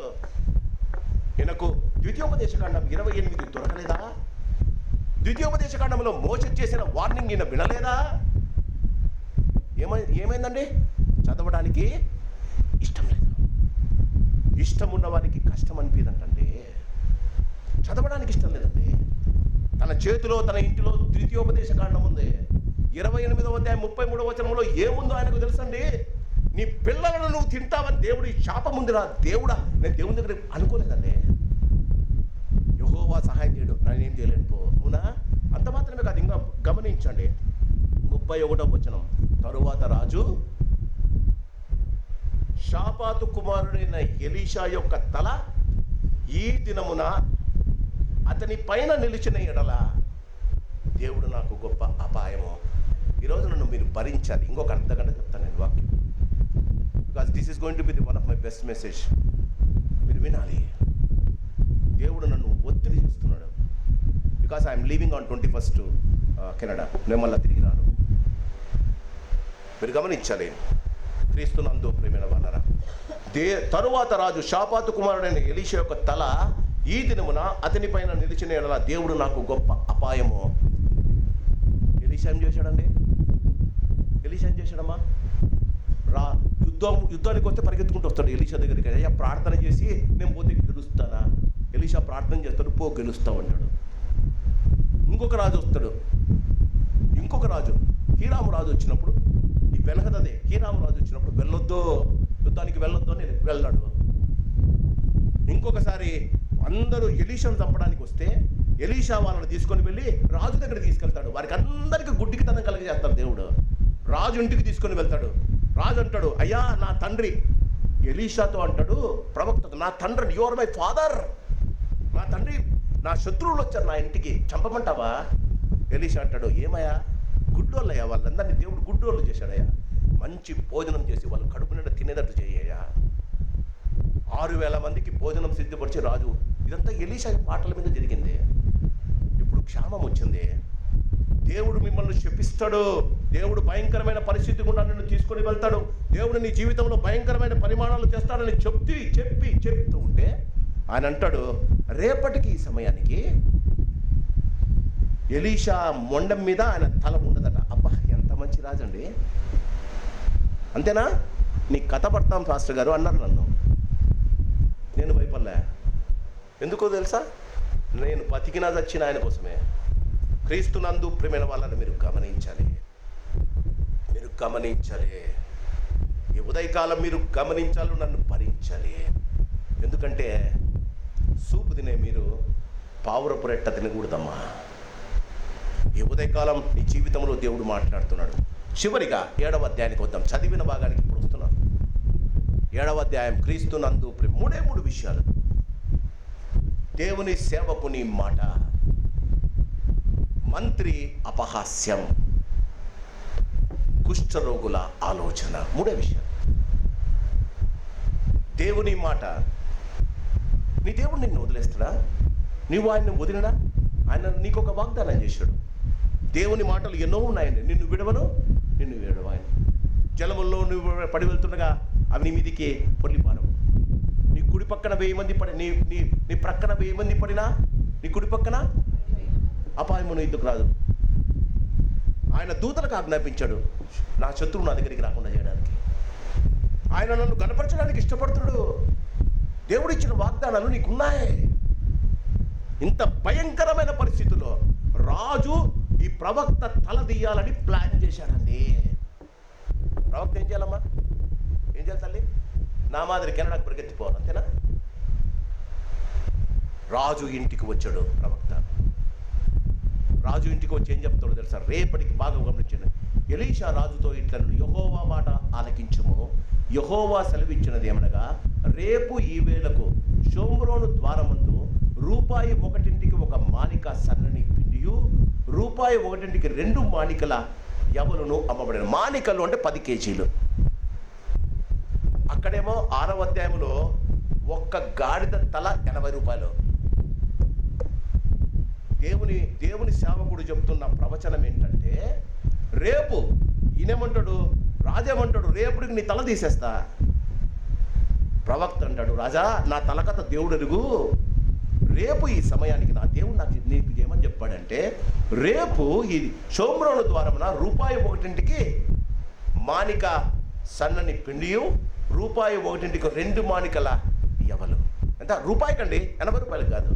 Speaker 1: ఈయనకు ద్వితీయోపదేశకాండం 28 దొరకలేదా? ద్వితీయోపదేశకాండంలో మోసే చేసిన వార్నింగ్ ఈయన వినలేదా? ఏమైందండి? చదవడానికి ఇష్టం లేదు. ఇష్టం ఉన్న వారికి కష్టం అనిపిదంటండి. చదవడానికి ఇష్టం లేదండి. తన చేతిలో, తన ఇంటిలో ద్వితీయోపదేశకాండం ఉంది. 28వ అధ్యాయం 33వ వచనంలో ఏముందో ఆయనకు తెలుసండి. నీ పిల్లలను నువ్వు తింటావని దేవుడి శాపం ఉందిరా. దేవుడా, నేను దేవుని దగ్గర అనుకోలేదండి. యెహోవా సహాయం చేయడు, నేనేం చేయలేను పో. అవునా? అంత మాత్రమే కాదు, ఇంకా గమనించండి 31వ వచనం. తరువాత రాజు షాపాతు కుమారుడైన ఎలీషా యొక్క తల ఈ దినమున అతని పైన నిలిచిన ఎడల దేవుడు నాకు గొప్ప అపాయము. ఈరోజు నన్ను మీరు భరించాలి. ఇంకొక అర్ధగంట చెప్తాను నేను వాక్యం, because this is going to be the one of my best message. మీరు వినాలి. దేవుడు నన్ను ఒత్తిడి చేస్తున్నాడు. Because I'm leaving on 21st Canada. నేను మళ్ళీ తిరిగి రాను. మీరు గమనించాలి. క్రీస్తునందు ప్రియమైన వాళ్ళరా, తరువాత రాజు షాపాతు కుమారుడైన ఎలీషా యొక్క తల ఈ దినమున అతని పైన నిలిచిన ఎడల దేవుడు నాకు గొప్ప అపాయము. ఎలీషా ఏం చేశాడండి? ఎలీషా ఏం చేశాడమ్మా? యుద్ధానికి వస్తే పరిగెత్తుకుంటూ వస్తాడు ఎలీషా దగ్గరికి. అయ్యా ప్రార్థన చేసి నేను పోతే గెలుస్తానా? ఎలీషా ప్రార్థన చేస్తాడు, పో గెలుస్తావు అంటాడు. ఇంకొక రాజు వస్తాడు. ఇంకొక రాజు హీరాము రాజు వచ్చినప్పుడు, ఈ వెనకదే హీరాము రాజు వచ్చినప్పుడు వెళ్ళొద్దు, యుద్ధానికి వెళ్ళొద్దు అని వెళ్ళాడు. ఇంకొకసారి అందరూ ఎలీషాను చంపడానికి వస్తే ఎలీషా వాళ్ళని తీసుకొని వెళ్ళి రాజు దగ్గర తీసుకెళ్తాడు. వారికి అందరికీ గుడ్డికితనం కలిగజేస్తాడు దేవుడు. రాజు ఇంటికి తీసుకొని వెళ్తాడు. రాజు అంటాడు, అయ్యా నా తండ్రి, ఎలీషాతో అంటాడు ప్రవక్త, నా తండ్రి, యు ఆర్ మై ఫాదర్. నా తండ్రి, నా శత్రువులు వచ్చారు నా ఇంటికి, చంపమంటావా? ఎలీషా అంటాడు, ఏమయ్యా గుడ్డోళ్ళయ్యా, వాళ్ళందరినీ దేవుడు గుడ్డోళ్ళు చేశాడయ్యా. మంచి భోజనం చేసి వాళ్ళు కడుపు నిండా తినేటట్టు చేయ్యా. 6,000 మందికి భోజనం సిద్ధపరిచి రాజు. ఇదంతా ఎలీషా మాటల మీద జరిగింది. ఇప్పుడు క్షామం వచ్చింది. దేవుడు మిమ్మల్ని శపిస్తాడు. దేవుడు భయంకరమైన పరిస్థితి గుండా నిన్ను తీసుకొని వెళ్తాడు. దేవుడు నీ జీవితంలో భయంకరమైన పరిమాణాలు చేస్తాడని చెప్తూ ఉంటే ఆయన అంటాడు, రేపటికి ఈ సమయానికి ఎలీషా మొండం మీద ఆయన తల ఉండదట. అబ్బా, ఎంత మంచి రాజు అండి. అంతేనా? నీ కథ పడతాం పాస్టర్ గారు అన్నారు నన్ను. నేను భయపడలే. ఎందుకో తెలుసా? నేను బతికినా చచ్చిన ఆయన కోసమే. క్రీస్తునందు ప్రియమైన వాళ్ళని మీరు గమనించాలి. ఈ ఉదయకాలం మీరు గమనించాలి, నన్ను భరించాలి. ఎందుకంటే సూపు తినే మీరు పావురపు రెట్ట తినకూడదమ్మా. ఈ ఉదయకాలం నీ జీవితంలో దేవుడు మాట్లాడుతున్నాడు. చివరిగా 7వ అధ్యాయానికి వద్దాం. చదివిన భాగానికి ఇప్పుడు వస్తున్నాను. 7వ అధ్యాయం క్రీస్తునందు 3 విషయాలు. దేవుని సేవకుని మాట, మంత్రి అపహాస్యం, కుష్ఠరోగుల ఆలోచన. 3 విషయాలు. దేవుని మాట. నీ దేవుడు నిన్ను వదిలేస్తాడా? నువ్వు ఆయన్ని వదిలినా ఆయన నీకు ఒక వాగ్దానం చేశాడు. దేవుని మాటలు ఎన్నో ఉన్నాయండి. నిన్ను విడవను, నిన్ను విడవాయను. జలముల్లో నువ్వు పడి వెళ్తుండగా అవి నీ మీదికి పొర్లిపారవు. నీ కుడి పక్కన 1000 మంది పడి నీ ప్రక్కన 1000 మంది పడినా నీ కుడి పక్కన అపాయమును ఎందుకు రాదు. ఆయన దూతలకు ఆజ్ఞాపించాడు నా శత్రువు నా దగ్గరికి రాకుండా చేయడానికి. ఆయన నన్ను గణపరచడానికి ఇష్టపడుతున్నాడు. దేవుడు ఇచ్చిన వాగ్దానాలు నీకున్నాయి. ఇంత భయంకరమైన పరిస్థితుల్లో రాజు ఈ ప్రవక్త తల తీయాలని ప్లాన్ చేశాడండి. ప్రవక్త ఏం చేయాలమ్మా? ఏం చేయాలి తల్లి? నా మాదిరి కెనడాకు పరిగెత్తిపోవాలి, అంతేనా? రాజు ఇంటికి వచ్చాడు ప్రవక్త. రాజు ఇంటికి వచ్చి ఏం చెప్తాడో తెలుసా? రేపటికి బాగా గమనించండి. ఎలీషా రాజుతో ఇట్లను, యెహోవా మాట ఆలకించుము. యెహోవా సెలవిచ్చినది ఏమనగా, రేపు ఈ వేళకు షోమ్రోను ద్వారమందు రూపాయి 1కి 1 మానిక సన్నని పిండియు, రూపాయి 1కి 2 మానికల యవలును అమ్మబడిన. మానికలు అంటే 10 కేజీలు. అక్కడేమో 6వ అధ్యాయంలో 1 గాడిద తల 80 రూపాయలు. దేవుని సేవకుడు చెప్తున్న ప్రవచనం ఏంటంటే, రేపు ఈయనేమంటాడు, రాజేమంటాడు, రేపటికి నీ తల తీసేస్తా. ప్రవక్త అంటాడు, రాజా నా తలకత దేవుడు ఎరుగు, రేపు ఈ సమయానికి నా దేవుడు నీకు ఏమని చెప్పాడంటే, రేపు ఈ షోమ్రోను ద్వారమున ₹1 మానిక సన్నని పిండియు ₹1 2 మానికల యవలు. ఎంత? రూపాయికండి, ₹80 కాదు.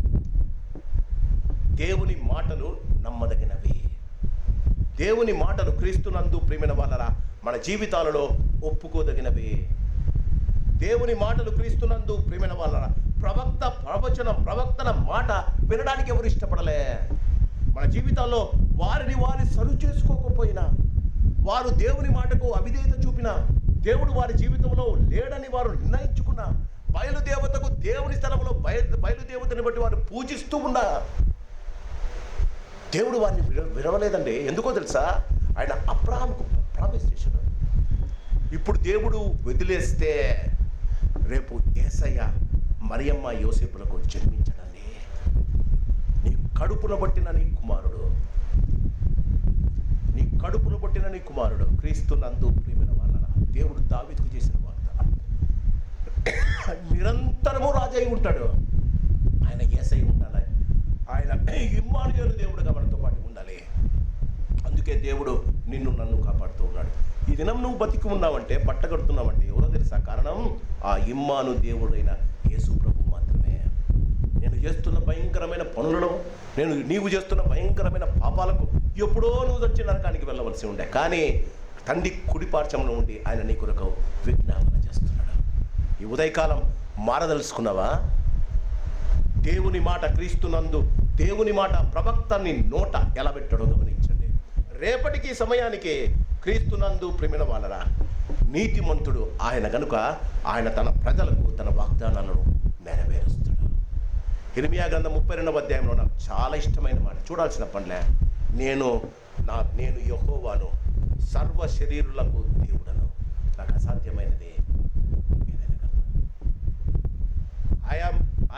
Speaker 1: దేవుని మాటలు నమ్మదగినవి. దేవుని మాటలు క్రీస్తునందు ప్రియమైన వాళ్ళరా మన జీవితాలలో ఒప్పుకోదగినవి. దేవుని మాటలు క్రీస్తునందు ప్రియమైన వాళ్ళరా ప్రవక్తన మాట వినడానికి ఎవరు ఇష్టపడలే. మన జీవితాల్లో వారు సరి చేసుకోకపోయినా, వారు దేవుని మాటకు అవిధేయత చూపిన, దేవుడు వారి జీవితంలో లేడని వారు నిర్ణయించుకున్న, బయలుదేవతకు దేవుని స్థలంలో బయలుదేవతని బట్టి వారు పూజిస్తూ ఉన్నా, దేవుడు వారిని విడవలేదండి. ఎందుకో తెలుసా? ఆయన అబ్రాహాముకు ప్రామిస్ చేశాడు. ఇప్పుడు దేవుడు వదిలేస్తే రేపు యేసయ్య మరియమ్మ యోసేపులకు జన్మించడండి. నీ కడుపున పట్టిన నీ కుమారుడు క్రీస్తునందు ప్రియమైన వాళ్ళ దేవుడు దావీదుకు చేసిన వాగ్దానం, నిరంతరము రాజై ఉంటాడు. ఆయన యేసయ్య ఉండాలి, ఆయన ఇమ్మానుయేలు దేవుడుగా మనతో పాటు ఉండాలి. అందుకే దేవుడు నిన్ను నన్ను కాపాడుతూ ఉన్నాడు. ఈ దినం నువ్వు బతికి ఉన్నావంటే, పట్టగడుతున్నావంటే ఎవరో తెలుసా? కారణం ఆ ఇమ్మాను దేవుడైన యేసు ప్రభు మాత్రమే. నేను చేస్తున్న భయంకరమైన పనులలో, నీవు చేస్తున్న భయంకరమైన పాపాలకు ఎప్పుడో నువ్వు వచ్చి నరకానికి వెళ్ళవలసి ఉండే, కానీ తండ్రి కుడిపార్శ్వంలో ఉండి ఆయన నీ కొరకు విజ్ఞాపన చేస్తున్నాడు. ఈ ఉదయకాలం మారదలుచుకున్నావా? దేవుని మాట క్రీస్తునందు, దేవుని మాట ప్రవక్తని నోట ఎలా పెట్టాడో గమనించండి. రేపటికి సమయానికి క్రీస్తునందు ప్రియమైన వాళ్ళరా నీతిమంతుడు ఆయన గనుక ఆయన తన ప్రజలకు తన వాగ్దానాలను నెరవేరుస్తాడు. యిర్మీయా గ్రంథం 32వ అధ్యాయంలో నాకు చాలా ఇష్టమైన మాట, చూడాల్సిన పనిలే. నేను యెహోవాను, సర్వ శరీరులకు దేవుడను, నాకు అసాధ్యమైనది ఏదైనా కదా.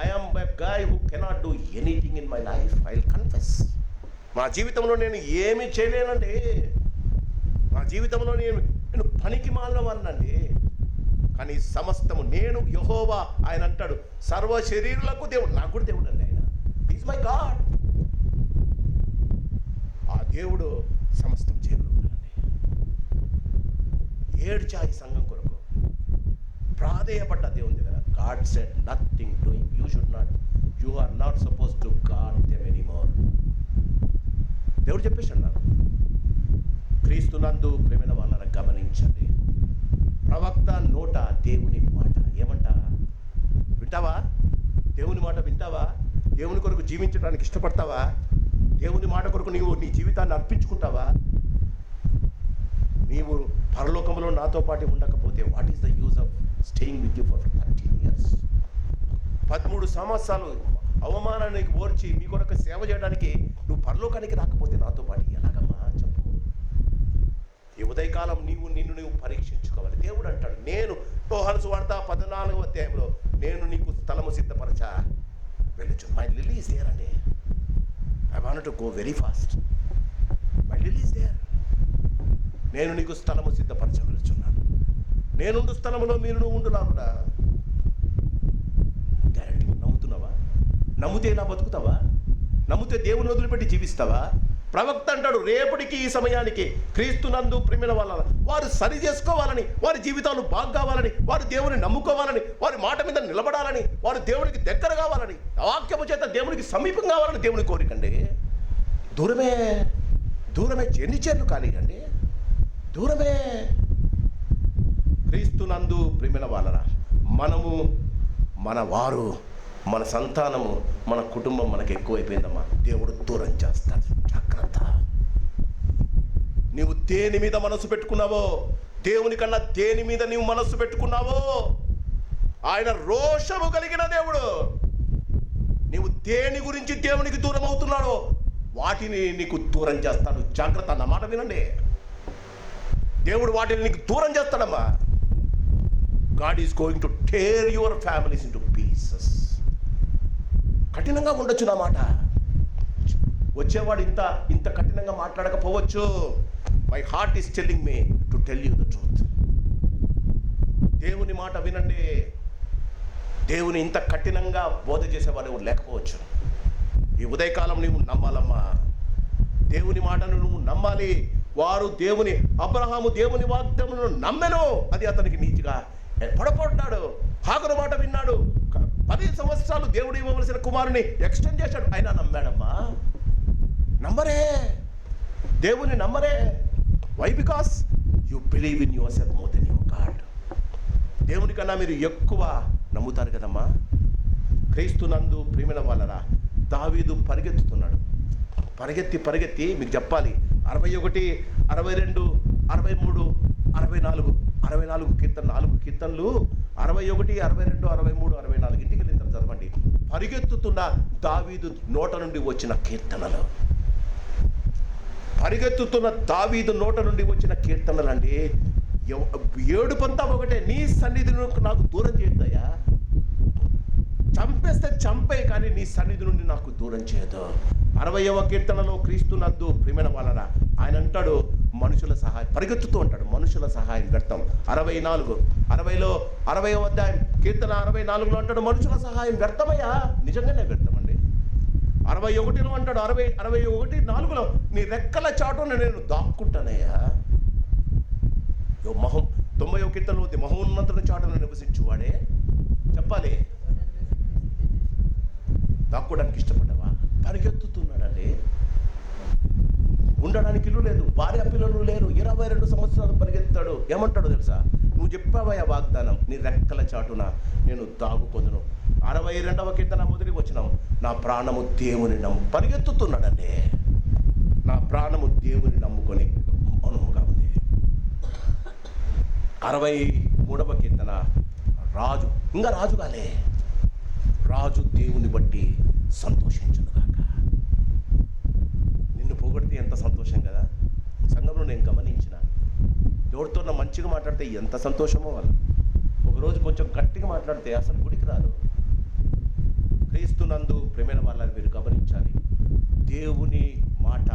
Speaker 1: I am a guy who cannot do anything in my life. I'll confess. నా జీవితంలో నేను ఏమీ చేయలేనండి. నా జీవితంలో నేను పనికి మాలిన వాడినండి. కానీ సమస్తము నేను యెహోవా, ఆయన అంటాడు సర్వ శరీరులకు దేవుడు. నాకు కూడా దేవుడు అండి ఆయన. Is my God. ఆ దేవుడు సమస్తం చేయగలుగుతాడండి. ఏడ్చా ఈ సంఘం కొరకు, ప్రాధేయపడ్డ దేవుని దగ్గర. God said nothing doing. You are not supposed to guard them anymore. దేవుడు చెప్పేశాడు నాకు. క్రీస్తునందు ప్రేమైన వాళ్ళని గమనించండి. ప్రవక్త నోట దేవుని మాట ఏమంట? వింటావా? దేవుని మాట వింటావా? దేవుని కొరకు జీవించడానికి ఇష్టపడతావా? దేవుని మాట కొరకు నీవు నీ జీవితాన్ని అర్పించుకుంటావా? నీవు పరలోకంలో నాతో పాటు ఉండకపోతే what is the use of staying with you for 13 years? 13 సంవత్సరాలు అవమానానికి ఓర్చి మీ కొరకు సేవ చేయడానికి నువ్వు పరలోకానికి రాకపోతే నాతో పాటు ఎలాగమ్మా చెప్పు. ఈ ఉదయకాలం నిన్ను పరీక్షించుకోవాలి. దేవుడు అంటాడు, నేను యోహాను సువార్త 14వ అధ్యాయంలో నేను నీకు స్థలము సిద్ధపరచా, వెళ్ళొచ్చు. మై లిల్లీ ఈస్ దేర్ అండి. I want to go very fast. My lily is there. నేను నీకు స్థలము సిద్ధపరచవలచున్నాను. నేనుండు స్థలములో మీరు నువ్వు ఉండులాగునా. గ్యారంటీ. నమ్ముతున్నావా? నమ్మితే ఇలా బతుకుతావా? నమ్మితే దేవుని వదిలిపెట్టి జీవిస్తావా? ప్రవక్త అంటాడు, రేపటికి ఈ సమయానికి క్రీస్తునందు ప్రియమైన వాళ్ళ వారు సరి చేసుకోవాలని, వారి జీవితాలు బాగు కావాలని, వారు దేవుని నమ్ముకోవాలని, వారి మాట మీద నిలబడాలని, వారు దేవునికి దగ్గర కావాలని, వాక్యము చేత దేవునికి సమీపం కావాలని దేవుని కోరికండి. దూరమే ఎన్ని చేర్లు కానివ్వండి, దూరమే. క్రీస్తునందు ప్రియమైన వాళ్ళరా మనము, మన వారు, మన సంతానము, మన కుటుంబం మనకు ఎక్కువైపోయిందమ్మా. దేవుడు దూరం చేస్తాడు. జాగ్రత్త. నీవు దేని మీద మనసు పెట్టుకున్నావో, దేవుని కన్నా దేని మీద నీవు మనస్సు పెట్టుకున్నావో, ఆయన రోషము కలిగిన దేవుడు. నీవు దేని గురించి దేవునికి దూరం అవుతున్నాడో వాటిని నీకు దూరం చేస్తాడు. జాగ్రత్త. అన్న మాట వినండి. దేవుడు వాటిని నీకు దూరం చేస్తాడమ్మా. God is going to tear your families into pieces. కఠినంగా ఉండొచ్చు నా మాట. వచ్చేవాడు ఇంత కఠినంగా మాట్లాడకపోవచ్చు. My heart is telling me to tell you the truth. దేవుని మాట వినండి. దేవుని ఇంత కఠినంగా బోధ చేసేవాడు ఎవరు లేకపోవచ్చు. ఈ ఉదయకాలం నువ్వు నమ్మాలమ్మా. దేవుని మాటను నువ్వు నమ్మాలి. వారు అబ్రహాము దేవుని వాగ్దానమును నమ్మెను, అది అతనికి నీతిగా పొడపడ్డాడు. హాగరు మాట విన్నాడు. 10 సంవత్సరాలు దేవుడు ఇవ్వవలసిన కుమారుని ఎక్స్టెండ్ చేశాడు, అయినా నమ్మాడమ్మా. నమ్మరే, దేవుని నమ్మరే. Why? Because you believe in yourself more than your God. దేవుని కన్నా మీరు ఎక్కువ నమ్ముతారు కదమ్మా. క్రీస్తునందు ప్రియమైన వాళ్ళరా, దావీదు పరిగెత్తుతున్నాడు. పరిగెత్తి మీకు చెప్పాలి, 61, 62, 63, 64 కీర్తన, 4 కీర్తనలు, 61, 62, 63, 64 ఇంటికి వెళ్ళిన తర్వాత చదవండి. పరిగెత్తుతున్న దావీదు నోట నుండి వచ్చిన కీర్తనలు, పరిగెత్తుతున్న దావీదు నోట నుండి వచ్చిన కీర్తనలు అండి. ఏడుపంతా ఒకటే, నీ సన్నిధి నాకు దూరం చేయొద్దయ్యా. చంపేస్తే చంపే, కానీ నీ సన్నిధి నుండి నాకు దూరం చేయదు. 60వ కీర్తనలో క్రీస్తునందు ప్రియమైన వాళ్ళరా, ఆయన అంటాడు మనుషుల సహాయం, పరిగెత్తుతూ ఉంటాడు, మనుషుల సహాయం వ్యర్థం. 60వ అధ్యాయం కీర్తన 64లో అంటాడు మనుషుల సహాయం వ్యర్థమయ్యా. నిజంగానే వ్యర్థమండి. 61లో అంటాడు, 61:4లో నీ రెక్కల చాటున నేను దాక్కుంటానయ్యా. 90వ కీర్తనలో మహోన్నతుని చాటున నివసించువాడే చెప్పాలి. దాక్కోవడానికి ఇష్టపడ్డావా? పరిగెత్తుతున్నాడండి. ఉండడానికి ఇల్లు లేదు, భార్య పిల్లలు లేరు, 22 సంవత్సరాలు పరిగెత్తాడు. ఏమంటాడు తెలుసా? నువ్వు చెప్పావయ్యా వాగ్దానం, నీ రెక్కల చాటున నేను దాగుకొందును. 62వ కీర్తన 1వ వచనం, నా ప్రాణము దేవుని పరిగెత్తుతున్నాడండి. నా ప్రాణము దేవుని నమ్ముకొని మౌనముగా ఉంది. 63వ కీర్తన, రాజు కాలే, రాజు దేవుని బట్టి సంతోషించునుగాక. నిన్ను పొగడితే ఎంత సంతోషం కదా. సంఘంలో నేను గమనించిన, ఎవరితో మంచిగా మాట్లాడితే ఎంత సంతోషమో వాళ్ళు. ఒకరోజు కొంచెం గట్టిగా మాట్లాడితే అసలు గుడికి రాదు. క్రీస్తునందు ప్రేమైన వాళ్ళని మీరు గమనించాలి. దేవుని మాట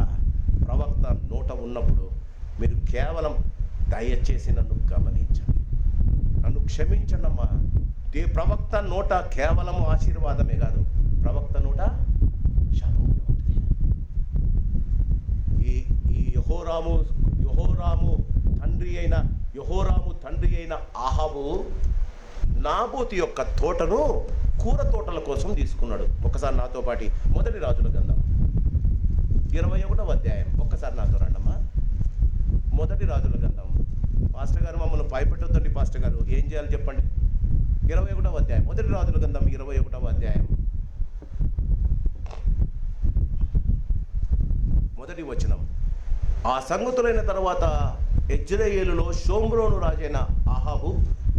Speaker 1: ప్రవక్త నోట ఉన్నప్పుడు మీరు కేవలం దయచేసి నన్ను గమనించండి, నన్ను క్షమించండి అమ్మా. ప్రవక్త నోట కేవలం ఆశీర్వాదమే కాదు, ప్రవక్త నోట శాపం కూడా ఉంటుంది. ఈ యెహోరాము తండ్రి అయిన ఆహాబు నాబోతు యొక్క తోటను కూర తోటల కోసం తీసుకున్నాడు. ఒక్కసారి నాతో పాటి మొదటి రాజుల గ్రంథం 21వ అధ్యాయం, ఒక్కసారి నాతో రండమ్మా. మొదటి రాజుల గ్రంథం. పాస్టర్ గారు మమ్మల్ని భయపెట్టొద్దండి పాస్టర్ గారు, ఏం చేయాలి చెప్పండి. 21వ అధ్యాయం, మొదటి రాజుల గ్రంథం 21వ అధ్యాయం, మొదటి వచనం. ఆ సంగతులైన తర్వాత యెజ్రెయేలులో షోమ్రోను రాజైన ఆహాబు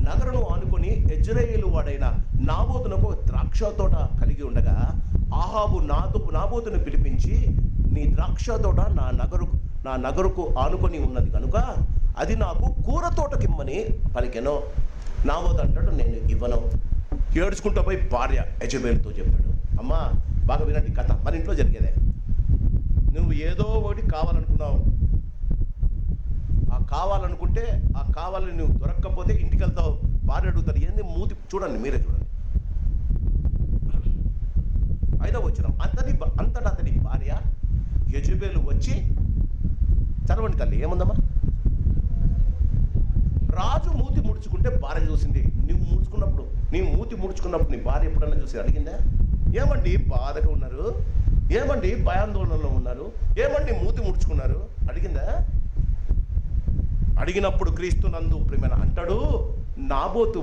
Speaker 1: నగరును ఆనుకొని యెజ్రెయేలు వాడైన నాబోతునకు ద్రాక్ష తోట కలిగి ఉండగా, ఆహాబు నాబోతును పిలిపించి, నీ ద్రాక్ష తోట నా నగరుకు ఆనుకొని ఉన్నది కనుక అది నాకు కూర తోటకిమ్మని పలికెను. నాబోతు అంటాడు, నేను ఇవ్వను. ఏడ్చుకుంటూ పోయి భార్య యెజబెలుతో చెప్పాడు. అమ్మా బాగా వినండి కథ, మన ఇంట్లో జరిగేదే. నువ్వు ఏదో ఒకటి కావాలనుకున్నావు, కావాలనుకుంటే ఆ కావాలని నువ్వు దొరక్కపోతే ఇంటికి వెళ్తావు, భార్య అడుగుతాడు, ఏంది మూతి చూడండి, మీరే చూడండి. 5వ వచనం, అంతటా అతని భార్య యెజబెలు వచ్చి, చదవండి తల్లి, ఏముందమ్మా? రాజు మూతి ముడుచుకుంటే భార్య చూసింది. నీ మూతి ముడుచుకున్నప్పుడు నీ భార్య ఎప్పుడన్నా చూసి అడిగిందా? ఏమండి బాధగా ఉన్నారు, ఏమండి భయాందోళనలో ఉన్నారు, ఏమండి మూతి ముడుచుకున్నారు అడిగిందా? అడిగినప్పుడు క్రీస్తునందు ప్రేమన అంటాడు, నాబోతు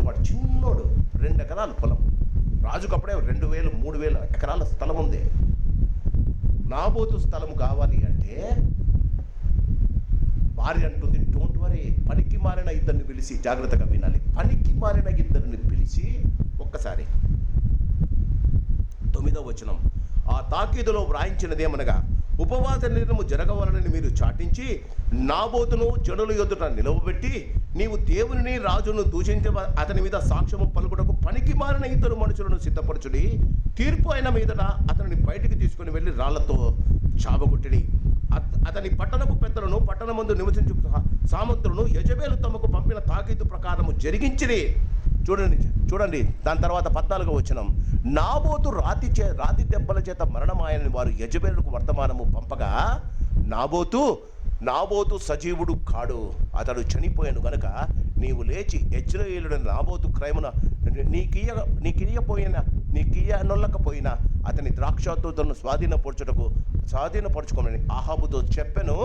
Speaker 1: వాడు చిన్నోడు, 2 ఎకరాల పొలం. రాజుకు అప్పుడే 2,000, 3,000 ఎకరాల స్థలం ఉంది. నాబోతు స్థలం కావాలి అంటే భార్య అంటుంది, డోంట్ వరీ, పనికి మారిన ఇద్దరిని పిలిచి, జాగ్రత్తగా వినాలి, పనికి మారిన ఇద్దరిని పిలిచి ఒక్కసారి 9వ వచనం, ఆ తాకీదులో వ్రాయించినదేమనగా, ఉపవాస నిర్ణయము జరగవాలని మీరు చాటించి నాబోతును జనుల ఎదుట నిలవబెట్టి, నీవు దేవుని రాజును దూషించే అతని మీద సాక్ష్యము పలుకుటకు పనికి మారిన ఇద్దరు మనుషులను సిద్ధపరచుడి. తీర్పు అయిన మీదట అతనిని బయటికి తీసుకుని వెళ్ళి రాళ్లతో చావగొట్టిడి. అతని పట్టణపు పెద్దలను, పట్టణమందు నివసించు సామంతులను యెజబెలు తమకు పంపిన తాకీదు ప్రకారము జరిగించిరి. చూడండి దాని తర్వాత 14వ వచనం. నాబోతు రాతి దెబ్బల చేత మరణమాయని వారు యెజబెలుకు వర్తమానము పంపగా, నాబోతు సజీవుడు కాడు, అతడు చనిపోయాను గనుక నీవు లేచి యెజ్రెయేలుడైన నాబోతు క్రయమున నీకియ్యనొల్లకపోయినా అతని ద్రాక్షతోటను స్వాధీనపరచుకోమని అహాబుతో చెప్పెను.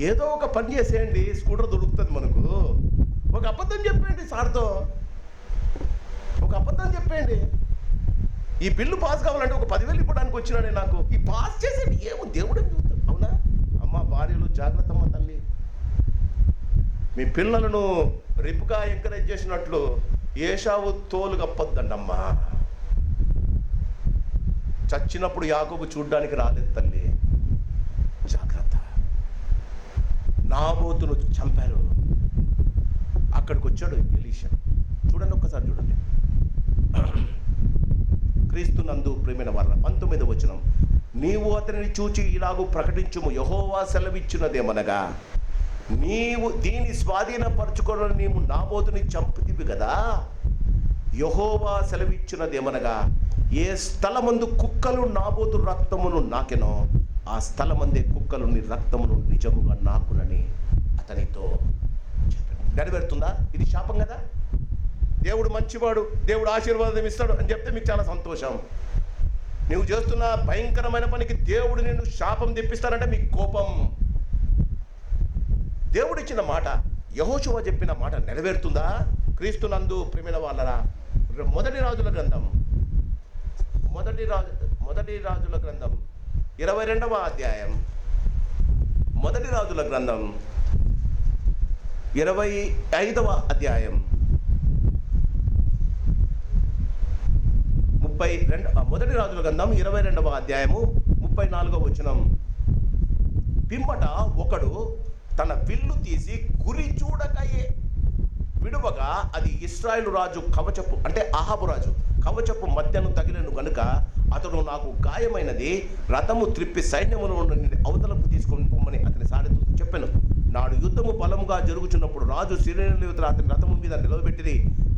Speaker 1: ఏదో ఒక పని చేసేయండి, స్కూటర్ దొరుకుతుంది మనకు. ఒక అబద్ధం చెప్పేయండి సార్తో, ఒక అబద్ధం చెప్పేయండి. ఈ బిల్లు పాస్ కావాలంటే ఒక 10,000 ఇవ్వడానికి వచ్చినాడే నాకు, ఈ పాస్ చేసేది ఏమో దేవుడే చూస్తాడు. అవునా అమ్మ, భార్యలు జాగ్రత్త అమ్మ తల్లి. మీ పిల్లలను రిపుగా ఎంకరేజ్ చేసినట్లు ఏశావు తోలు కప్పొద్దండమ్మా. చచ్చినప్పుడు యాకోబు చూడ్డానికి రాలేదు తల్లి, జాగ్రత్త. నాబోతును చంపారు, అక్కడికి వచ్చాడు ఎలీషా. చూడండి ఒక్కసారి చూడండి. క్రీస్తునందు ప్రియమైన వార 19వ వచనం. నీవు అతనిని చూచి ఇలాగూ ప్రకటించుము, యెహోవా సెలవిచ్చినదేమనగా, నీవు దీని స్వాధీనపరచుకోవడం నీవు నాబోతుని చంపుతివి కదా. యెహోవా సెలవిచ్చినదేమనగా, ఏ స్థలమందు కుక్కలు నాబోతు రక్తమును నాకెనో ఆ స్థలమందే కుక్కలు నీ రక్తమును నిజముగా నాకునని అతనితో చెప్పాడు. నెరవేరుతుందా? ఇది శాపం కదా. దేవుడు మంచివాడు, దేవుడు ఆశీర్వాదం ఇస్తాడు అని చెప్తే మీకు చాలా సంతోషం. నువ్వు చేస్తున్న భయంకరమైన పనికి దేవుడు నిన్ను శాపం తెప్పిస్తానంటే మీకు కోపం. దేవుడిచ్చిన మాట, యెహోషువ చెప్పిన మాట నెరవేరుతుందా? క్రీస్తునందు ప్రియమైన వాళ్ళరా, మొదటి రాజుల గ్రంథం 22వ అధ్యాయం, మొదటి రాజుల గ్రంథం 25వ అధ్యాయం మొదటి రాజుల గ్రంథం 22వ అధ్యాయము 34వ వచనం. పిమ్మట ఒకడు తన విల్లు తీసి గురి చూడకయే విడువగా అది ఇశ్రాయేలు రాజు కవచపు, అంటే అహాబు రాజు కవచపు మధ్యను తగిలిను గనుక అతడు నాకు గాయమైనది, రథము త్రిప్పి సైన్యమును అవతలకు తీసుకొని పొమ్మని అతని సారథి చెప్పాను. నాడు యుద్ధము బలముగా జరుగుచున్నప్పుడు రాజు సిరియనుల యువతలు అతని రథము మీద నిలవబెట్టిరి.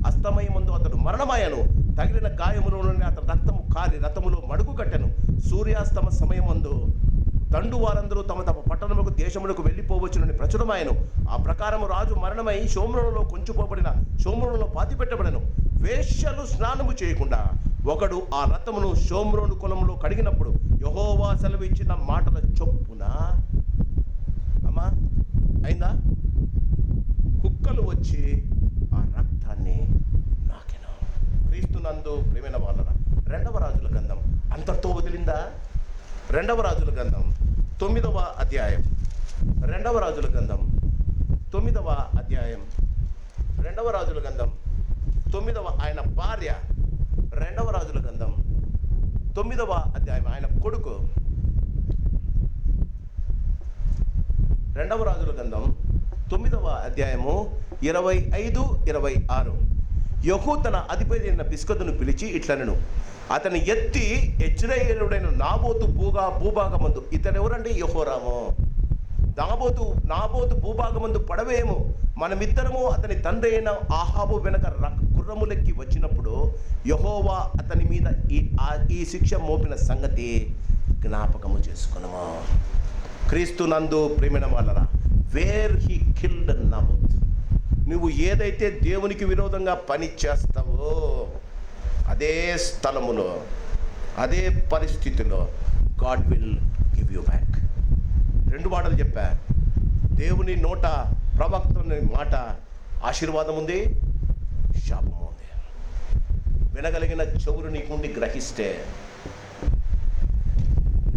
Speaker 1: అస్తమయమందు అతడు మరణమాయను, తగిలిన గాయములో అతని రక్తము కారి రథములో మడుగు కట్టెను. సూర్యాస్తమ సమయమందు దండు వారందరూ తమ తమ పట్టణములకు దేశములకు వెళ్ళిపోవచ్చునని ప్రచురమాయను. ఆ ప్రకారము రాజు మరణమై షోమ్రోనులో కొంచుపోబడిన షోమ్రోనులో పాతిపెట్టబడెను. వేశ్యలు స్నానము చేయకుండా ఒకడు ఆ రథమును షోమ్రోను కులంలో కడిగినప్పుడు యెహోవా సెలవిచ్చిన మాటల చొప్పున, అమ్మా అయిందా, కుక్కలు వచ్చి ఆ రక్తాన్ని నాకెను. క్రీస్తునందు ప్రియమైన వాళ్ళరా, 2వ రాజుల గ్రంథం అంతటితో వదిలిందా? 2వ రాజుల గ్రంథం 9వ అధ్యాయం, 2వ రాజుల గ్రంథం 9వ అధ్యాయం, 2వ రాజుల గ్రంథం 9వ, ఆయన భార్య, 2వ రాజుల గ్రంథం 9వ అధ్యాయం, ఆయన కొడుకు. 2వ రాజుల గ్రంథం 9వ అధ్యాయము 25, 26. యెహూ తన అధిపతి అయిన బిస్కతును పిలిచి ఇట్లనెను, అతని ఎత్తి యెజ్రెయేలుడైన నాబోతు భూభాగమందు, ఇతను ఎవరండి? యెహోరాము. నాబోతు భూభాగమందు పడవేమో, మనమిద్దరము అతని తండ్రి అయిన ఆహాబు వెనక గుర్రములెక్కి వచ్చినప్పుడు యెహోవా అతని మీద ఈ శిక్ష మోపిన సంగతి జ్ఞాపకము చేసుకున్నాము. క్రీస్తునందు ప్రియమైన వాళ్ళరా, వేర్ హీ కిల్డ్ నాబోత్. నువ్వు ఏదైతే దేవునికి విరోధంగా పని చేస్తావో అదే స్థలములో, అదే పరిస్థితిలో God will give you back. 2 మాటలు చెప్పా. దేవుని నోట, ప్రవక్తని మాట ఆశీర్వాదం ఉంది, శాపం ఉంది. వినగలిగిన చెవులు నీకుండి గ్రహిస్తే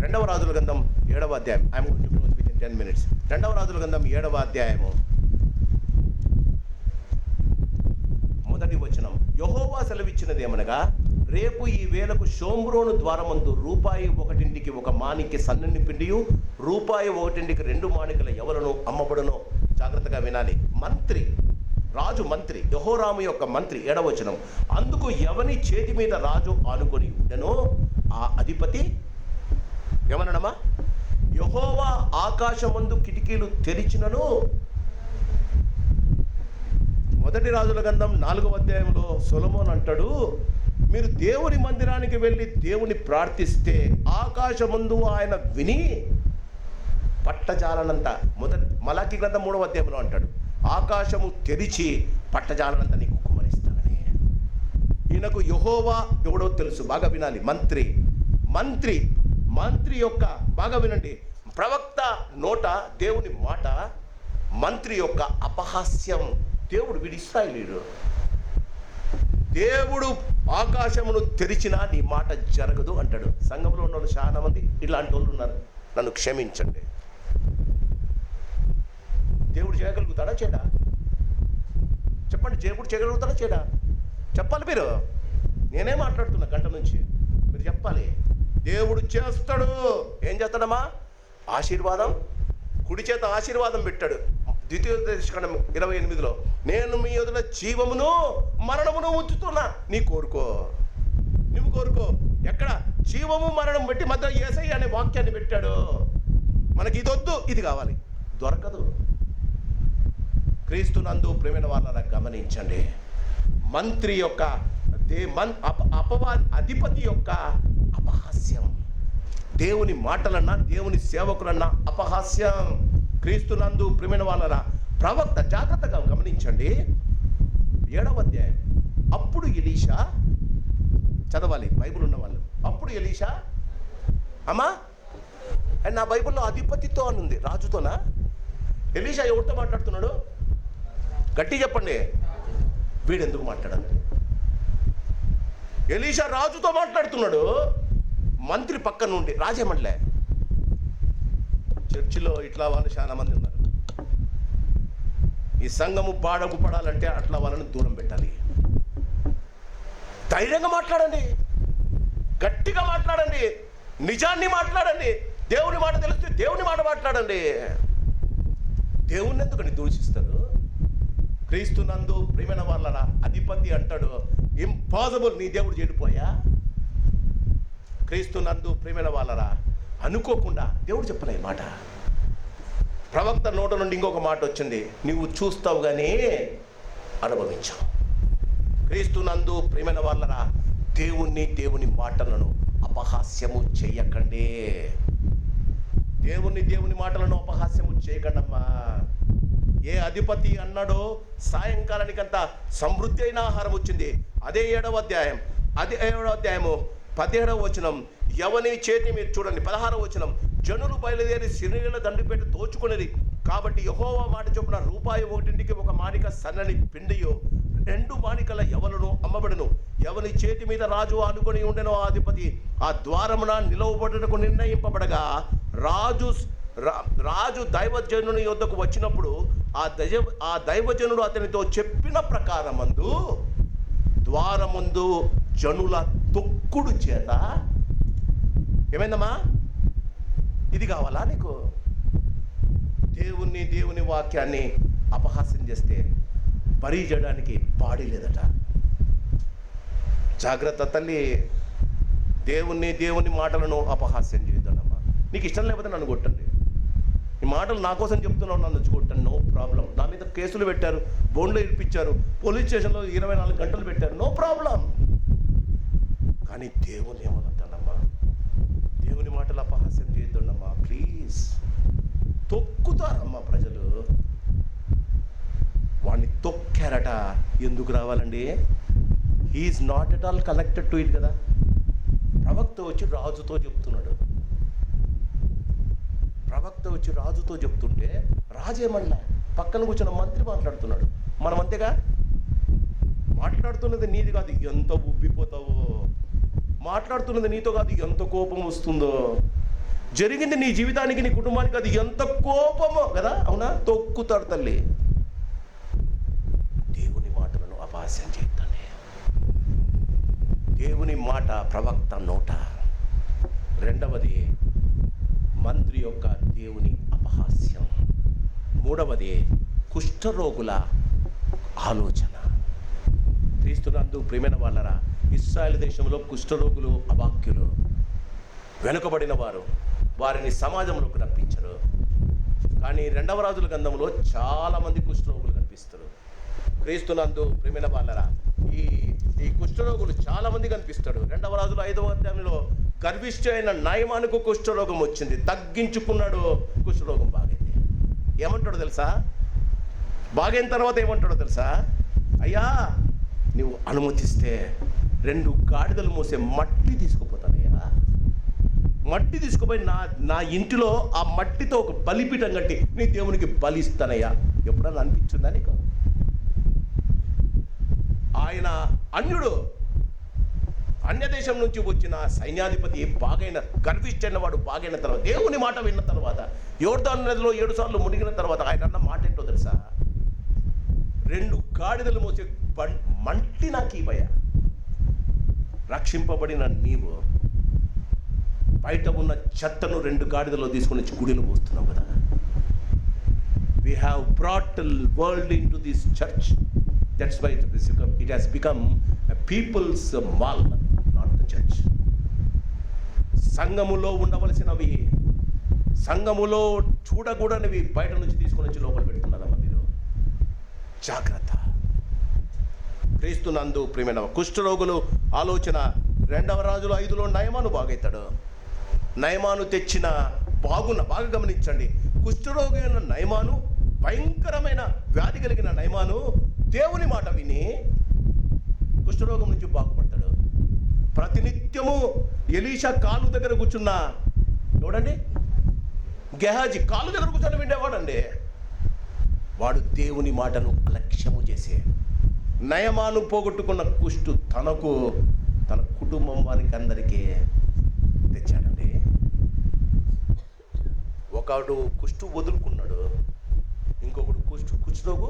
Speaker 1: 2వ రాజుల గ్రంథం 7వ అధ్యాయం, I'm going to close with in 10 minutes. 2వ రాజుల గ్రంథం 7వ అధ్యాయము 1వ వచనం. యెహోవా సెలవిచ్చినది ఏమనగా, రేపు ఈ వేళకు షోమ్రోను ద్వారమందు ₹1 ఒక మాణిక్య సన్నని పిండియు, ₹1 2 మాణికల ఎవలను అమ్మబడునో. జాగ్రత్తగా వినాలి. రాజు మంత్రి, యెహోరాము యొక్క మంత్రి. 7వ వచనం. అందుకు ఎవని చేతి మీద రాజు ఆనుకొని ఉండెనో ఆ అధిపతి ఏమన్నాడమ్మా? యెహోవా ఆకాశమందు కిటికీలు తెరిచినను. మొదటి రాజుల గ్రంథం 4వ అధ్యాయంలో సొలొమోన్ అంటాడు, మీరు దేవుని మందిరానికి వెళ్ళి దేవుని ప్రార్థిస్తే ఆకాశమందు ఆయన విని పట్టజాలనంత. మలాకి గ్రంథం 3వ అధ్యాయంలో అంటాడు, ఆకాశము తెరిచి పట్టజాలనంత నీకు కుమ్మరిస్తానని. ఈయనకు యెహోవా ఎవడో తెలుసు, బాగా వినాలి. మంత్రి యొక్క, బాగా వినండి, ప్రవక్త నోట దేవుని మాట, మంత్రి యొక్క అపహాస్యం. దేవుడు వీడు ఇశ్రాయేలీయుడు, దేవుడు ఆకాశమును తెరిచినా నీ మాట జరగదు అంటాడు. సంఘంలో ఉన్న వాళ్ళు చాలా మంది ఇలాంటి వాళ్ళు ఉన్నారు, నన్ను క్షమించండి. దేవుడు చేయగలుగుతాడా చేయడా? చెప్పండి, దేవుడు చేయగలుగుతాడా చేయడా? చెప్పాలి మీరు. నేనే మాట్లాడుతున్నా గంట నుంచి, మీరు చెప్పాలి. దేవుడు చేస్తాడు. ఏం చేస్తాడమ్మా? ఆశీర్వాదం, కుడి చేత ఆశీర్వాదం పెట్టాడు. ద్వితీయోపదేశకాండం 28లో, నేను మీ ఎదుట జీవమును మరణమును ఉంచుతున్నా, నీ కోరుకో, నువ్వు కోరుకో. ఎక్కడ జీవము మరణం పెట్టి మధ్య యేసయ్య అనే వాక్యాన్ని పెట్టాడు. మనకి ఇది వద్దు, ఇది కావాలి, దొరకదు. క్రీస్తునందు ప్రేమైన వాళ్ళ గమనించండి, మంత్రి యొక్క అధిపతి యొక్క అపహాస్యం, దేవుని మాటలన్నా దేవుని సేవకులన్నా అపహాస్యం. క్రీస్తునందు ప్రేమైన వాళ్ళ ప్రవక్త, జాగ్రత్తగా గమనించండి, 7వ అధ్యాయం. అప్పుడు ఎలీషా, చదవాలి బైబిల్ ఉన్న వాళ్ళు. అప్పుడు ఎలీషా, అమ్మా అండ్ నా బైబిల్లో అధిపతితో అని ఉంది, రాజుతోనా? ఎలీషా ఎవరితో మాట్లాడుతున్నాడు? గట్టి చెప్పండి. వీడెందుకు మాట్లాడాలి? ఎలీషా రాజుతో మాట్లాడుతున్నాడు, మంత్రి పక్కన నుండి. రాజేమనలే. చర్చిలో ఇట్లా వాళ్ళు చాలా మంది ఉన్నారు. ఈ సంఘము బాడగుపడాలంటే అట్లా వాళ్ళని దూరం పెట్టాలి. ధైర్యంగా మాట్లాడండి, గట్టిగా మాట్లాడండి, నిజాన్ని మాట్లాడండి. దేవుని మాట తెలిస్తే దేవుని మాట మాట్లాడండి. దేవుణ్ణి ఎందుకని దూషిస్తారు? క్రీస్తునందు ప్రేమైన వాళ్ళ అధిపతి అంటాడు, ఇంపాసిబుల్, నీ దేవుడు చెడిపోయా? క్రీస్తునందు ప్రేమైన వాళ్ళరా, అనుకోకుండా దేవుడు చెప్పలే మాట. ప్రవక్త నోట నుండి ఇంకొక మాట వచ్చింది, నువ్వు చూస్తావు కానీ అనుభవించావు. క్రీస్తునందు ప్రేమైన వాళ్ళరా, దేవుని మాటలను అపహాస్యము చేయకండి. దేవుని మాటలను అపహాస్యము చేయకండమ్మా. ఏ అధిపతి అన్నాడో సాయంకాలానికంతా సమృద్ధి అయిన ఆహారం వచ్చింది. అదే 7వ అధ్యాయం, 17వ వచనం. ఎవని చేతి మీరు చూడండి, 16వ వచనం. జనులు బయలుదేరి సిరియల దండు పెట్టి దోచుకునేది కాబట్టి యెహోవా మాట చొప్పున రూపాయి 1కి 1 మానిక సన్నని పిండియో 2 మానికల ఎవలను అమ్మబడును. ఎవని చేతి మీద రాజు ఆనుకొని ఉండెనో ఆ అధిపతి ఆ ద్వారమున నిలవబడుటకు నిర్ణయింపబడగా, రాజు దైవజనుని యొద్దకు వచ్చినప్పుడు ఆ దైవజనుడు అతనితో చెప్పిన ప్రకారమందు ద్వారముందు జనుల తొక్కుడు చేత, ఏమైందమ్మా? ఇది కావాలా నీకు? దేవుని వాక్యాన్ని అపహాస్యం చేస్తే బరీ చేయడానికి బాడీ లేదట. జాగ్రత్త తల్లి, దేవుని మాటలను అపహాస్యం చేయొద్దమ్మా. నీకు ఇష్టం లేకపోతే నన్ను కొట్టండి. ఈ మాటలు నా కోసం చెప్తున్నావు, నన్ను వచ్చి కొట్టండి, నో ప్రాబ్లం. నా మీద కేసులు పెట్టారు, బోన్లో ఇరిపించారు, పోలీస్ స్టేషన్లో 24 గంటలు పెట్టారు, నో ప్రాబ్లం. కానీ దేవుని ఏమనొద్దమ్మా, దేవుని మాటలు అపహాస్యం చేయొద్దమ్మా ప్లీజ్. తొక్కుతారమ్మా ప్రజలు. వాడిని తొక్కారట, ఎందుకు రావాలండి? He is not at all connected to it కదా. ప్రవక్త వచ్చి రాజుతో చెప్తుంటే రాజేమన్నా పక్కన కూర్చున్న మంత్రి మాట్లాడుతున్నాడు. మనం అంతేగా మాట్లాడుతున్నది నీది కాదు, ఎంత ఉబ్బిపోతావో. మాట్లాడుతున్నది నీతో కాదు, ఎంత కోపం వస్తుందో. జరిగింది నీ జీవితానికి, నీ కుటుంబానికి, అది ఎంత కోపమో కదా. అవునా? తొక్కుతాడు తల్లి. దేవుని మాటలను అపహాస్యం చేయొద్దండి. దేవుని మాట ప్రవక్త నోట. రెండవది మంత్రి యొక్క దేవుని అపహాస్యం. మూడవది కుష్ఠరోగుల ఆలోచన. క్రీస్తునందు ప్రియమైన వాళ్ళరా, ఇశ్రాయేలు దేశంలో కుష్ఠరోగులు అభాగ్యులు, వెనుకబడిన వారు, వారిని సమాజంలోకి రప్పించరు. కానీ 2వ రాజుల గ్రంథంలో చాలామంది కుష్ఠరోగులు కనిపిస్తారు. క్రీస్తునందు ప్రియమైన వాళ్ళరా, ఈ కుష్ఠరోగులు చాలామంది కనిపిస్తాడు. 2వ రాజుల 5వ అధ్యాయంలో గర్విష్ఠి అయిన నయమానుకు కుష్ఠరోగం వచ్చింది, తగ్గించుకున్నాడు, కుష్ఠరోగం బాగైంది. ఏమంటాడో తెలుసా? బాగైన తర్వాత ఏమంటాడో తెలుసా? అయ్యా, నువ్వు అనుమతిస్తే 2 గాడిదలు మోసే మట్టి తీసుకుపోతానయ్యా. మట్టి తీసుకుపోయి నా ఇంటిలో ఆ మట్టితో ఒక బలిపీఠం కట్టి నీ దేవునికి బలిస్తానయ్యా. ఎప్పుడన్నా అనిపించిందా నీకు? ఆయన అన్యుడు, అన్యదేశం నుంచి వచ్చిన సైన్యాధిపతి బాగైన గర్విష్ఠైన వాడు బాగైన తర్వాత, దేవుని మాట విన్న తర్వాత, యోర్దాను నదిలో 7 సార్లు మునిగిన తర్వాత ఆయన అన్న మాట ఏంటో తెలుసా? 2 గాడిదలు మోసే మట్టి నాకు ఇవ్వయ్యా. రక్షింపబడిన నీవు బయట ఉన్న చెత్తను 2 గాడిదలో తీసుకుని వచ్చి గుడిలో పోస్తున్నావు కదా. We have brought the world into this church. That's why it has become a people's mall, not the church. సంఘములో ఉండవలసినవి, సంఘములో చూడకూడనివి బయట నుంచి తీసుకొని వచ్చి లోపల పెడుతున్నారమ్మా మీరు. జాగ్రత్త. క్రీస్తునందు ప్రియమైన కుష్ఠరోగులు ఆలోచన 2వ రాజుల 5లో నయమాను బాగైతాడు. నయమాను తెచ్చిన బాగా గమనించండి. కుష్ఠరోగి అయిన నయమాను, భయంకరమైన వ్యాధి కలిగిన నయమాను దేవుని మాట విని కుష్ఠరోగం నుంచి బాగుపడతాడు. ప్రతినిత్యము ఎలీషా కాలు దగ్గర కూర్చున్న ఎవడండి? గెహాజీ కాలు దగ్గర కూర్చొని విండేవాడండి. వాడు దేవుని మాటను అలక్ష్యము చేసే నయమాను పోగొట్టుకున్న కుష్టు తనకు, తన కుటుంబం వారికి అందరికీ తెచ్చాడండి. ఒకడు కుష్టు వదులుకున్నాడు, ఇంకొకడు కుష్ఠరోగు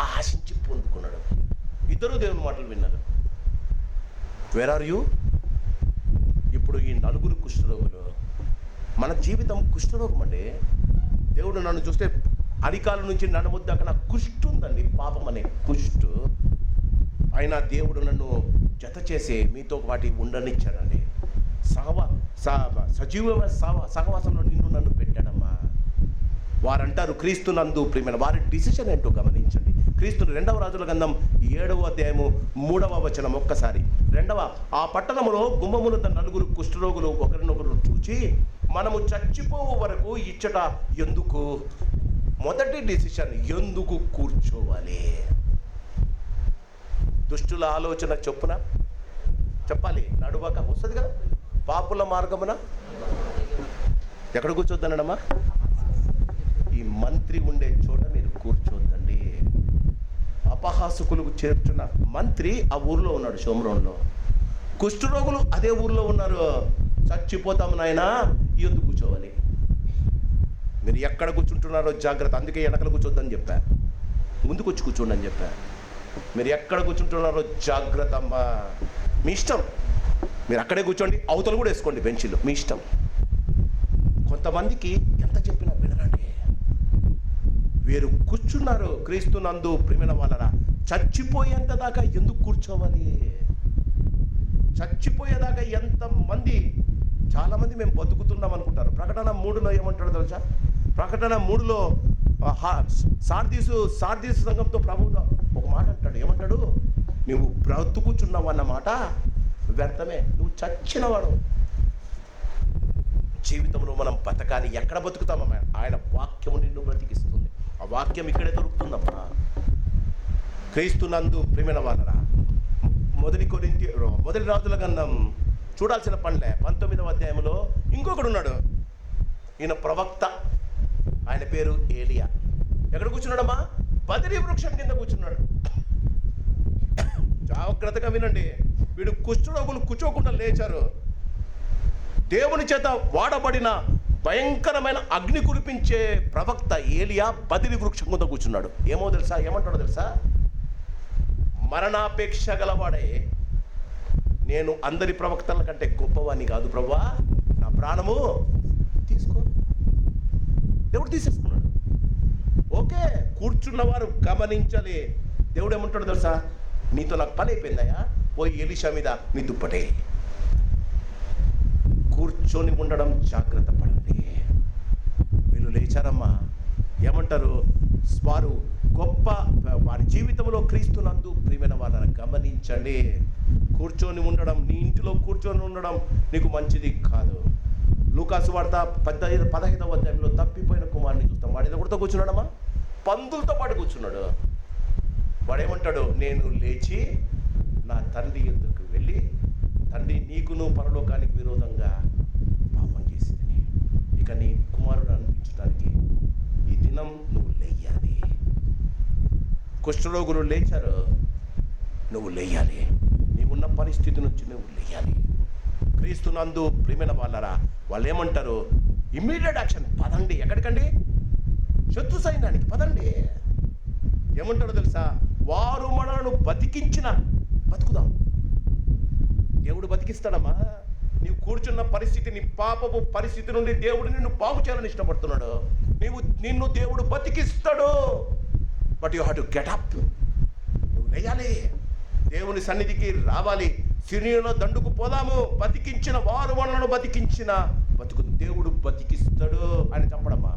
Speaker 1: ఆశించి పొందుకున్నాడు. ఇద్దరు దేవుని మాటలు విన్నారు. Where are you? ఇప్పుడు ఈ 4 కుష్ఠరోగులు, మన జీవితం కుష్ఠరోగం అండి. దేవుడు నన్ను చూస్తే అరికాల నుంచి నడుము దాకా నాకు కుష్టు ఉందండి, పాపం అనే కుష్టు. అయినా దేవుడు నన్ను జత చేసి మీతో వాటి ఉండనిచ్చాడండి. సజీవమైన సహవాసంలో నిన్ను నన్ను పెట్టాడమ్మా. వారంటారు క్రీస్తునందు ప్రియమైన, వారి డిసిషన్ ఏంటో గమనించండి. క్రీస్తుని 2వ రాజుల గ్రంథం 7వ అధ్యాయము 3వ వచనం ఒక్కసారి. ఆ పట్టణములో గుమ్మముల 4 కుష్ఠరోగులు ఒకరినొకరు చూచి, మనము చచ్చిపోవు వరకు ఇచ్చట ఎందుకు? మొదటి డిసిషన్, ఎందుకు కూర్చోవాలి? దుష్టుల ఆలోచన చొప్పున చెప్పాలి, నడువక వస్తుంది కదా. పాపుల మార్గమున ఎక్కడ కూర్చోద్దనమ్మా? ఈ మంత్రి ఉండే చోట మీరు కూర్చోద్దండి. అపహాసకులకు చేర్చున్న మంత్రి ఆ ఊర్లో ఉన్నాడు, షోమ్రోన్లో. కుష్ఠరోగులు అదే ఊర్లో ఉన్నారు. చచ్చిపోతాము నాయనా, ఎందుకు కూర్చోవాలి? మీరు ఎక్కడ కూర్చుంటున్నారో జాగ్రత్త. అందుకే వెనకలు కూర్చోద్దని చెప్పా, ముందుకు వచ్చి కూర్చోండి అని చెప్పా. మీరు ఎక్కడ కూర్చుంటున్నారో జాగ్రత్త అమ్మా. మీ ఇష్టం, మీరు అక్కడే కూర్చోండి, అవతలు కూడా వేసుకోండి బెంచీలో, మీ ఇష్టం. కొంతమందికి ఎంత చెప్పినా వినరండి. వీరు కూర్చున్నారు క్రీస్తునందు ప్రియమైన వాళ్ళరా. చచ్చిపోయేంత దాకా ఎందుకు కూర్చోవాలి? చచ్చిపోయేదాకా ఎంతమంది, చాలామంది మేము బతుకుతున్నాం అనుకుంటారు. ప్రకటన 3లో ఏమంటాడో తెలుసా? ప్రకటన 3లో సార్దీసు సంఘంతో ప్రభువుతో ఒక మాట అంటాడు. ఏమంటాడు? నువ్వు బ్రతుకుచున్నావు అన్నమాట వ్యర్థమే, నువ్వు చచ్చినవాడు. జీవితంలో మనం బతకాలి. ఎక్కడ బతుకుతామమ్మా? ఆయన వాక్యం నిన్ను బ్రతికిస్తుంది. ఆ వాక్యం ఇక్కడే దొరుకుతుందమ్మా. క్రీస్తునందు ప్రియమైన వాళ్ళరా, మొదటి రాజుల గ్రంథం చూడాల్సిన పనిలే. 19వ అధ్యాయంలో ఇంకొకడు ఉన్నాడు. ఈయన ప్రవక్త, ఆయన పేరు ఏలియా. ఎక్కడ కూర్చున్నాడమ్మా? బదిరీ వృక్షం కింద కూర్చున్నాడు. జాగ్రత్తగా వినండి. వీడు కుష్ఠరోగులు కూర్చోకుండా లేచారు. దేవుని చేత వాడబడిన భయంకరమైన అగ్ని కురిపించే ప్రవక్త ఏలియా బదిరీ వృక్షం కింద కూర్చున్నాడు. ఏమో తెలుసా? ఏమంటాడో తెలుసా? మరణాపేక్ష గలవాడే, నేను అందరి ప్రవక్తల కంటే గొప్పవాణ్ణి కాదు ప్రభువా, నా ప్రాణము తీసుకో. దేవుడు తీసేసుకున్నాడు. ఓకే, కూర్చున్నవారు గమనించాలి. దేవుడు ఏమంటాడు తెలుసా? నీతో నాకు పని అయిపోయిందయ్యా, పోయి ఎలీషా మీద నీ దుప్పటే. కూర్చొని ఉండడం జాగ్రత్త పడండి. లేచారమ్మా. ఏమంటారు? వారు గొప్ప, వారి జీవితంలో క్రీస్తునందు ప్రియమైన వాళ్ళని గమనించండి. కూర్చొని ఉండడం, నీ ఇంటిలో కూర్చొని ఉండడం నీకు మంచిది కాదు. లూకాసు వార్త 15వ అధ్యాయంలో తప్పిపోయిన కుమారుని చూస్తాం. వాడు ఎవరితో కూర్చున్నాడమ్మా? పందులతో పాటు కూర్చున్నాడు. వాడేమంటాడు? నేను లేచి నా తండ్రి యొద్దకు వెళ్ళి, తండ్రి నీకును పరలోకానికి విరోధంగా పాపం చేసింది, ఇక నీ కుమారుడు అనిపించడానికి ఈ దినం నువ్వు లేయాలి. కుష్ఠరోగులు లేచారు, నువ్వు లేయాలి. నీవున్న పరిస్థితి నుంచి నువ్వు లేయాలి. క్రీస్తునందు ప్రియమైన వాళ్ళరా, వాళ్ళు ఏమంటారు? Immediate action. పదండి. ఎక్కడికండి? శత్రు సైన్యానికి పదండి. ఏమంటారో తెలుసా? వారు మనలను బతుకుదాం. దేవుడు బతికిస్తాడమ్మా. నీవు కూర్చున్న పరిస్థితి, నీ పాపపు పరిస్థితి నుండి దేవుడు నిన్ను బాగు చేయాలని ఇష్టపడుతున్నాడు. నిన్ను దేవుడు బతికిస్తాడు. But you have to get up. నువ్వు లేయాలి, దేవుని సన్నిధికి రావాలి. సిరియను దండుకు పోదాము. బతికించిన వారు మనలను బతికించిన దేవుడు బతికిస్తాడు. ఆయన చంపడమ్మా.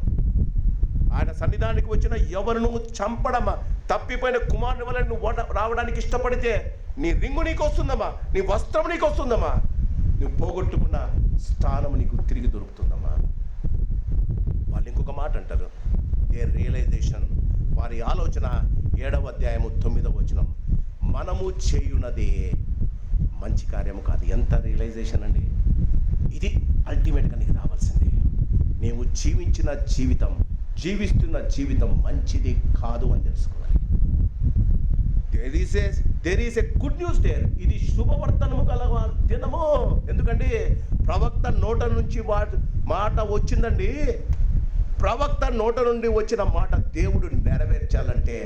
Speaker 1: ఆయన సన్నిధానికి వచ్చిన ఎవరు చంపడమ్మా. తప్పిపోయిన కుమారుని వల్ల నువ్వు రావడానికి ఇష్టపడితే నీ రింగు నీకు వస్తుందమ్మా, నీ వస్త్రం నీకు వస్తుందమ్మా, నువ్వు పోగొట్టుకున్న స్థానం నీకు తిరిగి దొరుకుతుందమ్మా. వాళ్ళు ఇంకొక మాట అంటారు, దే రియలైజేషన్. వారి ఆలోచన 7వ అధ్యాయము 9వ వచనం, మనము చేయున్నది మంచి కార్యము కాదు. ఎంత రియలైజేషన్ అండి! ఇది అల్టిమేట్గా నీకు రావాల్సింది. నీవు జీవిస్తున్న జీవితం మంచిది కాదు అని తెలుసుకోవాలి. There is a good news there. ఇది శుభవర్తనము గల దినము. ఎందుకంటే ప్రవక్త నోట నుంచి మాట వచ్చిందండి. ప్రవక్త నోట నుండి వచ్చిన మాట దేవుడు నెరవేర్చాలంటే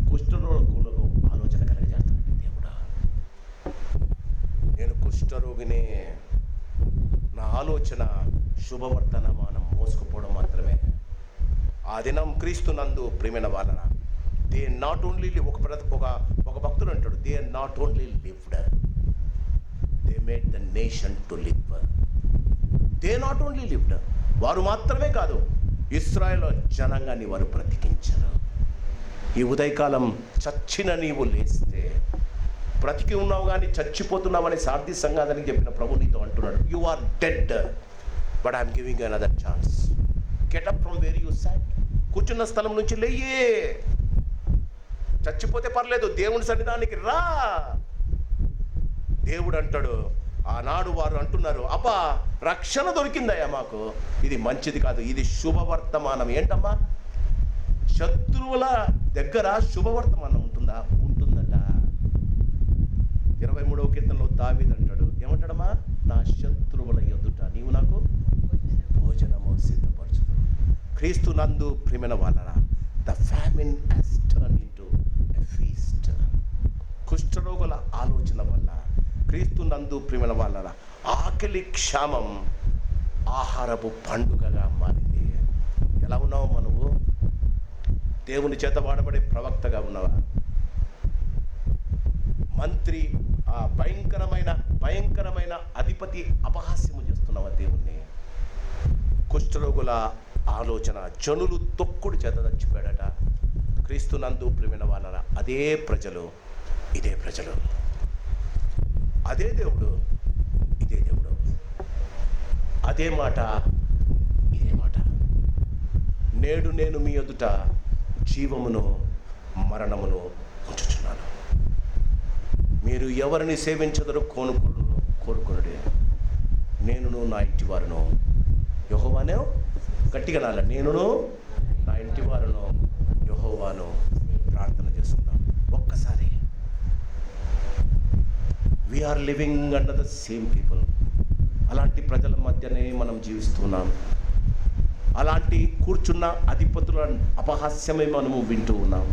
Speaker 1: కుష్ఠరోగులకు ఆలోచన కలిగజేస్తాడండి దేవుడు. నేను కుష్ఠరోగిని, నా ఆలోచన శుభవర్తనమానం మోసుకుపోవడం మాత్రమే. ఆ దినం క్రీస్తునందు ప్రియమైన వాళ్ళ దే నాట్ ఓన్లీ ఒక భక్తుడు అంటాడు, they not only lived, they made the nation to live. They not only lived, వారు మాత్రమే కాదు, ఇశ్రాయేలు జనాంగాన్ని వారు బ్రతికించారు. ఈ ఉదయకాలం చచ్చిన నీవు లేస్తే, బ్రతికి ఉన్నావు కానీ చచ్చిపోతున్నావని సార్థి సంఘానికి చెప్పిన ప్రభు నీతో అంటున్నాడు, you are dead but I'm giving you another chance. Get up from where you sat. కూర్చున్న స్థలం నుంచి లేయే. చచ్చిపోతే పర్లేదు, దేవుని సన్నిధానికి రా. దేవుడు అంటాడు, ఆనాడు వారు అంటున్నారు, అబ్బా రక్షణ దొరికిందయ్యా మాకు, ఇది మంచిది కాదు, ఇది శుభవర్తమానం. ఏంటమ్మా? శత్రువుల దగ్గర శుభవర్తమానం ఉంటుందా? ఉంటుందట. 23వ కీర్తనలో దావీదు అంటాడు, ఏమంటాడమ్మా? నా శత్రువుల ఎదుట నీవు నాకు భోజనము సిద్ధపరచు. క్రీస్తు నందు ప్రియమైన వాళ్ళరా, the famine has turn into a feast. కుష్ఠరోగుల ఆలోచన వల్ల క్రీస్తు నందు ప్రియమైన వాళ్ళరా, ఆకలి క్షామం ఆహారపు పండుగగా మారింది. ఎలా ఉన్నావు నువ్వు? దేవుని చేత వాడబడే ప్రవక్తగా ఉన్నావా? మంత్రి, ఆ భయంకరమైన అధిపతి అపహాస్యము చేస్తున్నావా దేవుణ్ణి? కుష్ఠరోగుల ఆలోచన, జనులు తొక్కుడు చేత చచ్చిపోయాడట. క్రీస్తు నందు ప్రియమైన వాళ్ళ అదే ప్రజలు, ఇదే ప్రజలు, అదే దేవుడు, ఇదే దేవుడు, అదే మాట, ఇదే మాట. నేడు నేను మీ ఎదుట జీవమును మరణమును ఉంచుచున్నాను. మీరు ఎవరిని సేవించదరో కోరుకునుడి. నేనును నా ఇంటి వారును యెహోవాను, గట్టిగా నాల, నేనును నా ఇంటి వారును యెహోవాను ప్రార్థన చేసుకుందాం. ఒక్కసారి we are living under the same people. అలాంటి ప్రజల మధ్యనే మనం జీవిస్తున్నాం. అలాంటి కూర్చున్న అధిపతుల అపహాస్యమే మనము వింటూ ఉన్నాం.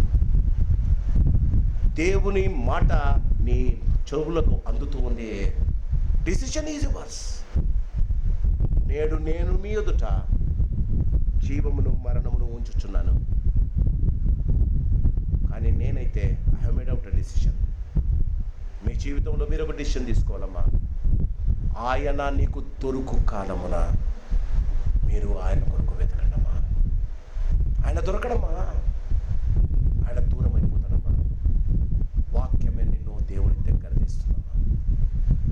Speaker 1: దేవుని మాట నీ చెవులకు అందుతూ ఉంది. Decision is yours. నేడు నేను మీ ఎదుట జీవమును మరణమును ఉంచుచున్నాను. కానీ నేనైతే I have made out a decision. మీ జీవితంలో మీరు ఒక డిసిషన్ తీసుకోవాలమ్మా. ఆయన నీకు దొరుకు కాలమున మీరు ఆయన కొరకు వెతకండమ్మా. ఆయన దొరకడమ్మా, ఆయన దూరం అయిపోతాడమ్మా. వాక్యమే నిన్ను దేవుని దగ్గర తీస్తుందమ్మా.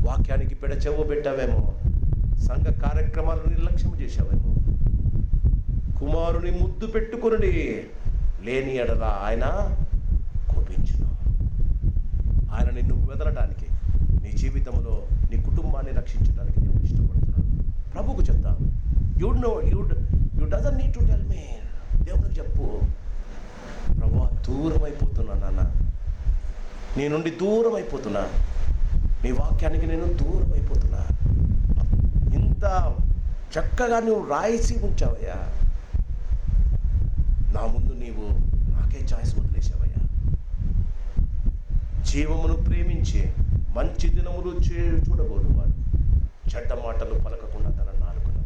Speaker 1: వాక్యానికి చెవు పెట్టావేమో, సంఘ కార్యక్రమాలను నిర్లక్ష్యం చేశావేమో. కుమారుని ముద్దు పెట్టుకుని లేని ఎడల ఆయన కోపించును. ఆయన నిన్ను వదలడానికి, నీ జీవితంలో నీ కుటుంబాన్ని రక్షించడానికి దేవుడు ఇష్టపడుతున్నాడు. ప్రభుకు చెప్తా, you doesn't need to tell me. దేవునికి చెప్పు, ప్రభువా దూరం అయిపోతున్నా నాన్న, నీ నుండి దూరం అయిపోతున్నా, నీ వాక్యానికి నేను దూరం అయిపోతున్నా. ఇంత చక్కగా నువ్వు రాయిసి ఉంచావయ్యా, నా ముందు నీవు నాకే చాయిస్ వదిలేసావయ్యా. జీవమును ప్రేమించి మంచి దినములు చూడబోదువాడు చెడ్డ మాటలు పలకకుండా తన నాలుకను,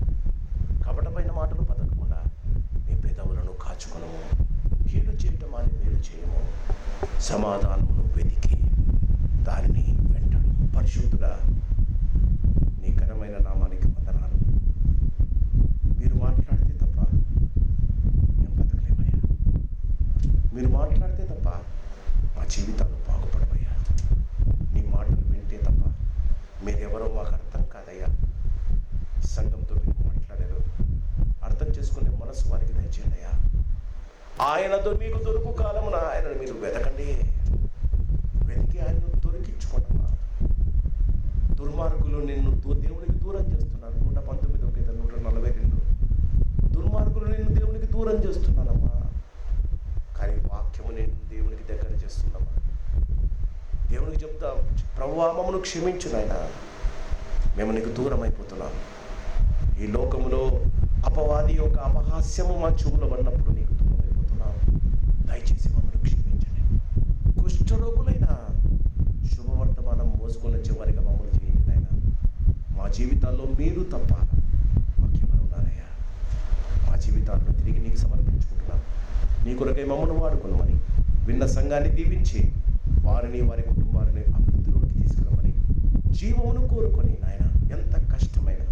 Speaker 1: కపటమైన మాటలు పలకకుండా నీ పెదవులను కాచుకొనము. కీడు చేయటం అని మేలు చేయము. సమాధానమును వెతికి దానిని వెంటడు. పరిశుద్ధుడా, నీ ఘనమైన నామానికి వందనాలు. మీరు మాట్లాడితే తప్ప మేము బతకలేమయ్యా. మీరు మాట్లాడితే తప్ప మా జీవితాలు బాగుపడవయ్యా. నీ మాటలు వింటే తప్ప మీరెవరో మాకు అర్థం కాదయ్యా. సంఘంతో మీరు మాట్లాడారు, అర్థం చేసుకునే మనసు వారికి దయచేయండి అయ్యా. ఆయనతో మీకు దొరుకు కాలమున ఆయనను మీరు వెతకండి, వెతికి ఆయనను దొరికించుకోండమ్మా. దుర్మార్గులు నిన్ను దేవునికి దూరం చేస్తున్నారు. 119 142 దుర్మార్గులు నిన్ను దేవునికి దూరం చేస్తున్నానమ్మా, కానీ వాక్యము నేను దేవునికి దగ్గర చేస్తున్నామా. దేవునికి చెప్తా, ప్రభువా మమ్మను క్షమించు నాయనా, మేము నీకు దూరం అయిపోతున్నాం. ఈ లోకములో అపవాది యొక్క అపహాస్యము మా చెవులో పడినప్పుడు నీకు దూరం అయిపోతున్నాం. దయచేసి మమ్మల్ని క్షమించండి. కుష్ఠరోగులైన శుభవర్తమానం మోసుకొని వచ్చేవారిగా మమ్మల్ని చేయండి నాయనా. మా జీవితాల్లో మీరు తప్ప మాకెవరు ఉన్నారయ్యా. మా జీవితాలను తిరిగి నీకు సమర్పించుకుంటున్నాం. నీ కొరకై మమ్మల్ని వాడుకున్నామని, విన్న సంఘాన్ని దీవించి వారిని వారి కుటుంబాలని అభివృద్ధిలోకి తీసుకురమ్మని, జీవమును కోరుకొని నాయన, ఎంత కష్టమైన